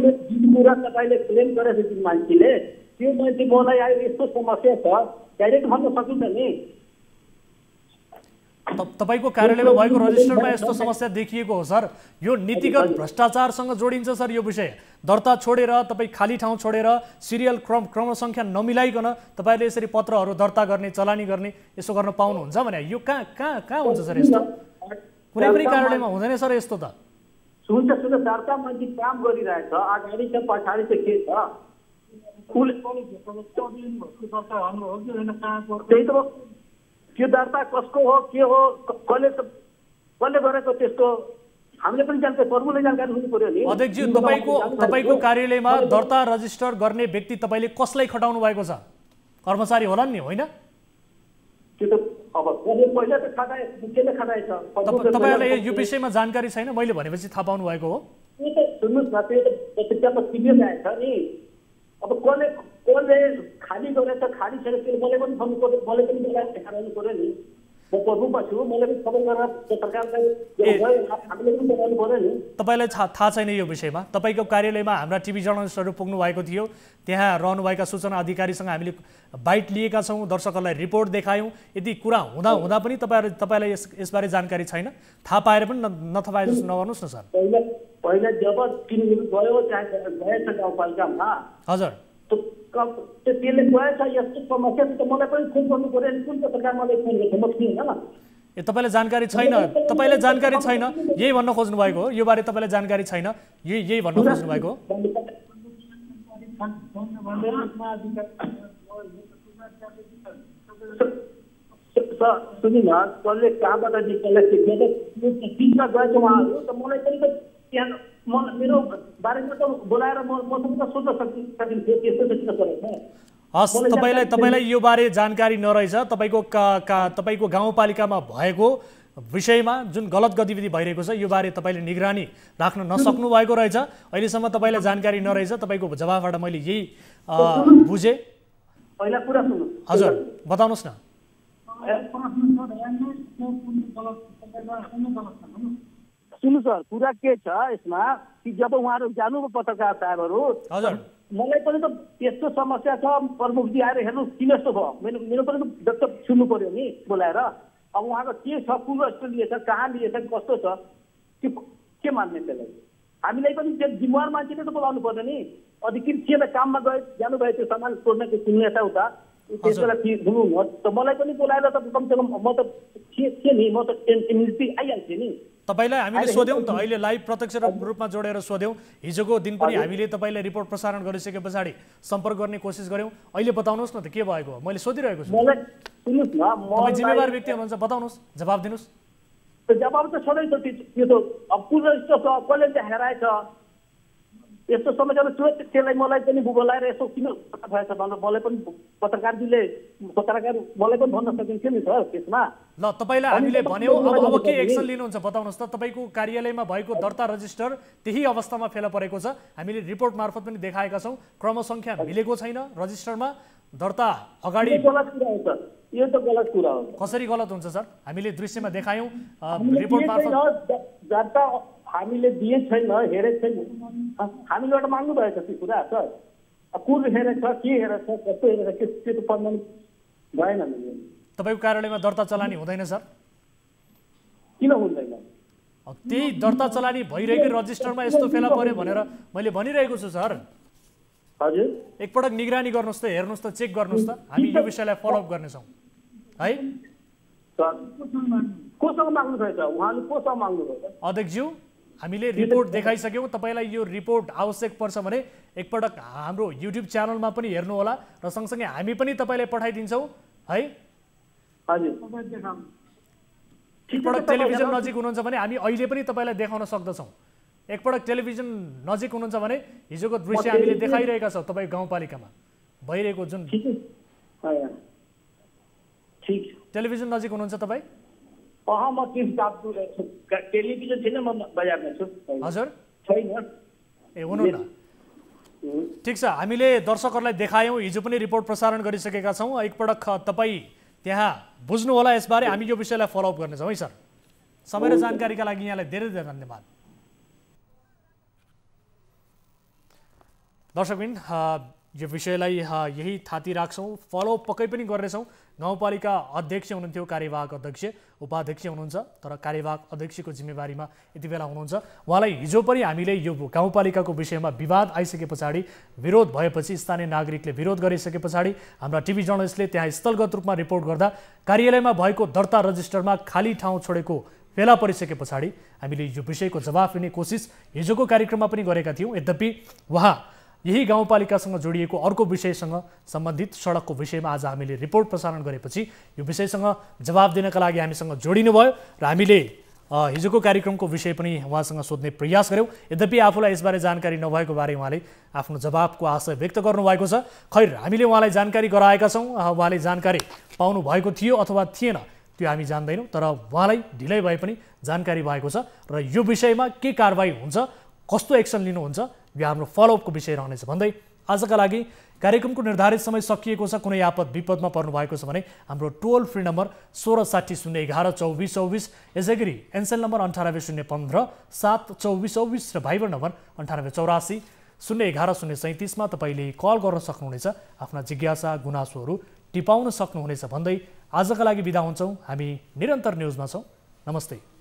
कुरा तपाईँले क्लेम गरेको जुन मान्छेले, त्यो मान्छे मलाई आयो यस्तो समस्या छ, डाइरेक्ट भन्न सकिन्छ नि। तपाईको कार्यालयमा भएको रजिस्टरमा यस्तो समस्या देखिएको हो सर। यो नीतिगत भ्रष्टाचारसँग जोडिन्छ सर यो विषय। दर्ता छोडेर, तपाईँ खाली ठाउँ छोडेर, सिरियल क्रम सङ्ख्या नमिलाइकन तपाईँले यसरी पत्रहरू दर्ता गर्ने, चलानी गर्ने, यसो गर्न पाउनुहुन्छ भने यो कहाँ हुन्छ सर? यस्तो कुनै पनि कार्यालयमा हुँदैन सर यस्तो त। सुन्छ दर्ता मान्छे काम गरिरहेछ, अगाडि छ पछाडि छ, के छ? त्यही त त्यो दर्ता कसको हो, के हो, कसले गरेको, त्यस्तो हामीले पनि जानकारी, फर्मुलै जानकारी हुनु पर्यो नि। अध्यक्षजी, तपाईको कार्यालयमा दर्ता रजिस्टर गर्ने व्यक्ति तपाईँले कसलाई खटाउनु भएको छ? कर्मचारी होला नि, होइन? त्यो त अब पहिला त खटाए, मुख्यले खटाएछ। तपाईहरुलाई यो विषयमा जानकारी छैन? मैले भनेपछि थाहा पाउनु भएको हो? त्यो त सुन्नुस् न, त्यो त पत्रिकामा सिरियल आएछ नि। अब कसले खाली गरेछ, खाली छैन, त्यो मलाई पनि भन्नु पर्यो, मलाई पनि देखाउनु पर्यो नि। म प्रभुमा छु, मलाई पनि खबर गरेर सरकारलाई हामीले पनि देखाउनु पर्यो नि। तपाईलाई थाहा छैन यो विषयमा? तपाईको कार्यालयमा हाम्रा टिभी जर्नलिस्टहरू पुग्नु भएको थियो, त्यहाँ रहनुभएका सूचना अधिकारीसँग हामीले बाइट लिएका छौँ, दर्शकहरूलाई रिपोर्ट देखायौँ। यदि कुरा हुँदा पनि तपाईलाई यसबारे जानकारी छैन? थाहा पाएर पनि नथाहा पाए जस्तो नगर्नुहोस् न सर। पहिला जब 3 मिनट गयो गएछ गाउँपालिकामा, हजुर त्यसले गएछ, यस्तो समस्या त मलाई पनि फोन गर्नु पर्यो नि। कुन पत्रकार मलाई फोन गर्छ, म थिएन न। तपाईलाई जानकारी छैन? तपाईलाई जानकारी छैन यही भन्न खोज्नु भएको हो? यो बारे तपाईलाई जानकारी छैन, यही भन्न खोज्नु भएको हो? सुन्नु न, कसले कहाँबाट निकालेर गएछ उहाँहरू त मलाई पनि त त्यहाँ मेरो बारेमा त बोलाएर मसँग त सोध्न सकिन्थ्यो, त्यस्तो किन गरेछ? हस्, तपाईलाई यो बारे जानकारी नरहेछ। तपाईको गाउँपालिकामा भएको विषयमा जुन गलत गतिविधि भइरहेको छ यो बारे तपाईले निगरानी राख्न नसक्नु भएको रहेछ। अहिलेसम्म तपाईलाई जानकारी नरहेछ। तपाईको जवाफबाट मैले यही बुझे। पहिला कुरा सुन्नु। हजुर बताउनुस् न। सुन्नु सर, कुरा के छ यसमा कि जब उहाँहरू जानुभयो पत्रकार साहबहरू, मलाई पनि त त्यस्तो समस्या छ, प्रमुखजी आएर हेर्नु किन यस्तो भयो, मेरो पनि त व्यक्त सुन्नु पर्यो नि बोलाएर। अब उहाँको के छ, कुन यस्तो लिएछ, कहाँ लिएछ, कस्तो छ, त्यो के मान्ने त्यसलाई? हामीलाई पनि त्यो जिम्मेवार मान्छेले त बोलाउनु पर्यो नि। अधिकृत थिएन, काममा जानुभयो, त्यो सामान सोध्नको सुन्ने यताउता, त्यस बेला हुनु त मलाई पनि बोलाएर त कमसेकम म त थिएँ नि, म त इमिडिएटली आइहाल्थेँ नि। तपाईलाई हामीले सोध्यौँ त, अहिले लाइभ प्रत्यक्ष रूपमा जोडेर सोध्यौँ। हिजोको दिन पनि हामीले तपाईलाई रिपोर्ट प्रसारण गरिसके पछाडि सम्पर्क गर्ने कोसिस गर्यौँ। अहिले बताउनुहोस् न त के भएको हो? मैले सोधिरहेको छु। तपाईँ जिम्मेवार व्यक्ति हुनुहुन्छ, बताउनुहोस्, जवाब दिनुहोस्। जवाब त सधैँ छ, त्यो त अब पूर्ण कसले चाहिँ हेराएछ यस्तो समस्याहरू थियो, त्यसलाई मलाई पनि बोलाएर यसो किन भएछ भनेर मलाई पनि पत्रकार मलाई पनि भन्न सकिन्थ्यो नि सर त्यसमा। ल तपाईलाई हामीले भन्यौ, अब के एक्सन लिनुहुन्छ बताउनुहोस् त। तपाईको कार्यालयमा भएको दर्ता रजिस्टर त्यही अवस्थामा फेला परेको छ, हामीले रिपोर्ट मार्फत पनि देखाएका छौँ। क्रम सङ्ख्या मिलेको छैन रजिस्टरमा, दर्ता अगाडि। गलत कुरा हो सर, यो त गलत कुरा हो। कसरी गलत हुन्छ सर? हामीले दृश्यमा देखायौँ रिपोर्ट मार्फत। दर्ता हामीले दिए छैन, हेरेको छैन। हामीबाट माग्नु भएको त्यो कुरा सर। कुन हेरेको छ, के हेरेको छ, कस्तो हेरेको छ, त्यो त प्रमाण भएन नि। तपाईँको कार्यालयमा दर्ता चलानी हुँदैन सर? किन हुँदैन? त्यही दर्ता चलानी भइरहेको रजिस्टरमा यस्तो फेला पर्यो भनेर मैले भनिरहेको छु सर। हजुर, एकपटक निगरानी गर्नुहोस् त, हेर्नुहोस् त, चेक गर्नुहोस् त। हामी यो विषयलाई फलोअप गर्नेछौँ है। कोसँग माग्नु भयो त? उहाँले कोसँग माग्नु भयो त? अध्यक्षज्यू, हामीले रिपोर्ट देखाइसक्यौँ। तपाईँलाई यो रिपोर्ट आवश्यक पर्छ भने एकपटक हाम्रो युट्युब च्यानलमा पनि हेर्नुहोला र सँगसँगै हामी पनि तपाईँलाई पठाइदिन्छौँ है। हजुर, एकपटक टेलिभिजन नजिक हुनुहुन्छ भने हामी अहिले पनि तपाईँलाई देखाउन सक्दछौँ। एकपटक टेलिभिजन नजिक हुनुहुन्छ भने हिजोको दृश्य हामीले देखाइरहेका छौँ तपाईँको गाउँपालिकामा भइरहेको जुन। टेलिभिजन नजिक हुनुहुन्छ तपाईँ? म टेलिभिजन छैन, म बजारमा छु। हजुर छैन। ए हुनु न, ठिक छ। हामीले दर्शकहरूलाई देखायौँ, हिजो पनि रिपोर्ट प्रसारण गरिसकेका छौँ। एकपटक तपाईँ त्यहाँ बुझ्नु होला यसबारे। हामी यो विषयलाई फलोअप गर्नेछौँ है सर। समय र जानकारीका लागि यहाँलाई धेरै धेरै धन्यवाद। दर्शकबिन, यो विषयलाई यही थाती राख्छौँ, फलोअप पक्कै पनि गर्नेछौँ। गाउँपालिका अध्यक्ष हुनुहुन्थ्यो, कार्यवाहक अध्यक्ष, उपाध्यक्ष हुनुहुन्छ, तर कार्यवाहक अध्यक्षको जिम्मेवारीमा यति बेला हुनुहुन्छ। उहाँलाई हिजो पनि हामीले यो गाउँपालिकाको विषयमा विवाद आइसके पछाडि, विरोध भएपछि, स्थानीय नागरिकले विरोध गरिसके पछाडि हाम्रा टिभी जर्नलिस्टले त्यहाँ स्थलगत रूपमा रिपोर्ट गर्दा कार्यालयमा भएको दर्ता रजिस्टरमा खाली ठाउँ छोडेको फेला परिसके पछाडि हामीले यो विषयको जवाफ लिने कोसिस हिजोको कार्यक्रममा पनि गरेका थियौँ। यद्यपि उहाँ यही गाउँपालिकासँग जोडिएको अर्को विषयसँग सम्बन्धित सडकको विषयमा आज हामीले रिपोर्ट प्रसारण गरेपछि यो विषयसँग जवाब दिनका लागि हामीसँग जोडिनु भयो र हामीले हिजोको कार्यक्रमको विषय पनि उहाँसँग सोध्ने प्रयास गऱ्यौँ। यद्यपि आफूलाई यसबारे जानकारी नभएको बारे उहाँले आफ्नो जवाबको आशय व्यक्त गर्नुभएको छ। खैर, हामीले उहाँलाई जानकारी गराएका छौँ। उहाँले जानकारी पाउनु भएको थियो अथवा थिएन त्यो हामी जान्दैनौँ, तर उहाँलाई ढिलै भए पनि जानकारी भएको छ र यो विषयमा के कारबाही हुन्छ, कस्तो एक्सन लिनुहुन्छ, यो हाम्रो फलोअपको विषय रहनेछ भन्दै आजका लागि कार्यक्रमको निर्धारित समय सकिएको छ। कुनै आपद विपदमा पर्नु भएको छ भने हाम्रो टोल फ्री नम्बर 1660 011 2424, यसै गरी एनसेल नम्बर 98 015 7 2424 र भाइबर नम्बर 98 84 011 037 मा तपाईँले कल गर्न सक्नुहुनेछ। आफ्ना जिज्ञासा गुनासोहरू टिपाउन सक्नुहुनेछ भन्दै आजका लागि बिदा हुन्छौँ। हामी निरन्तर न्युजमा छौँ। नमस्ते।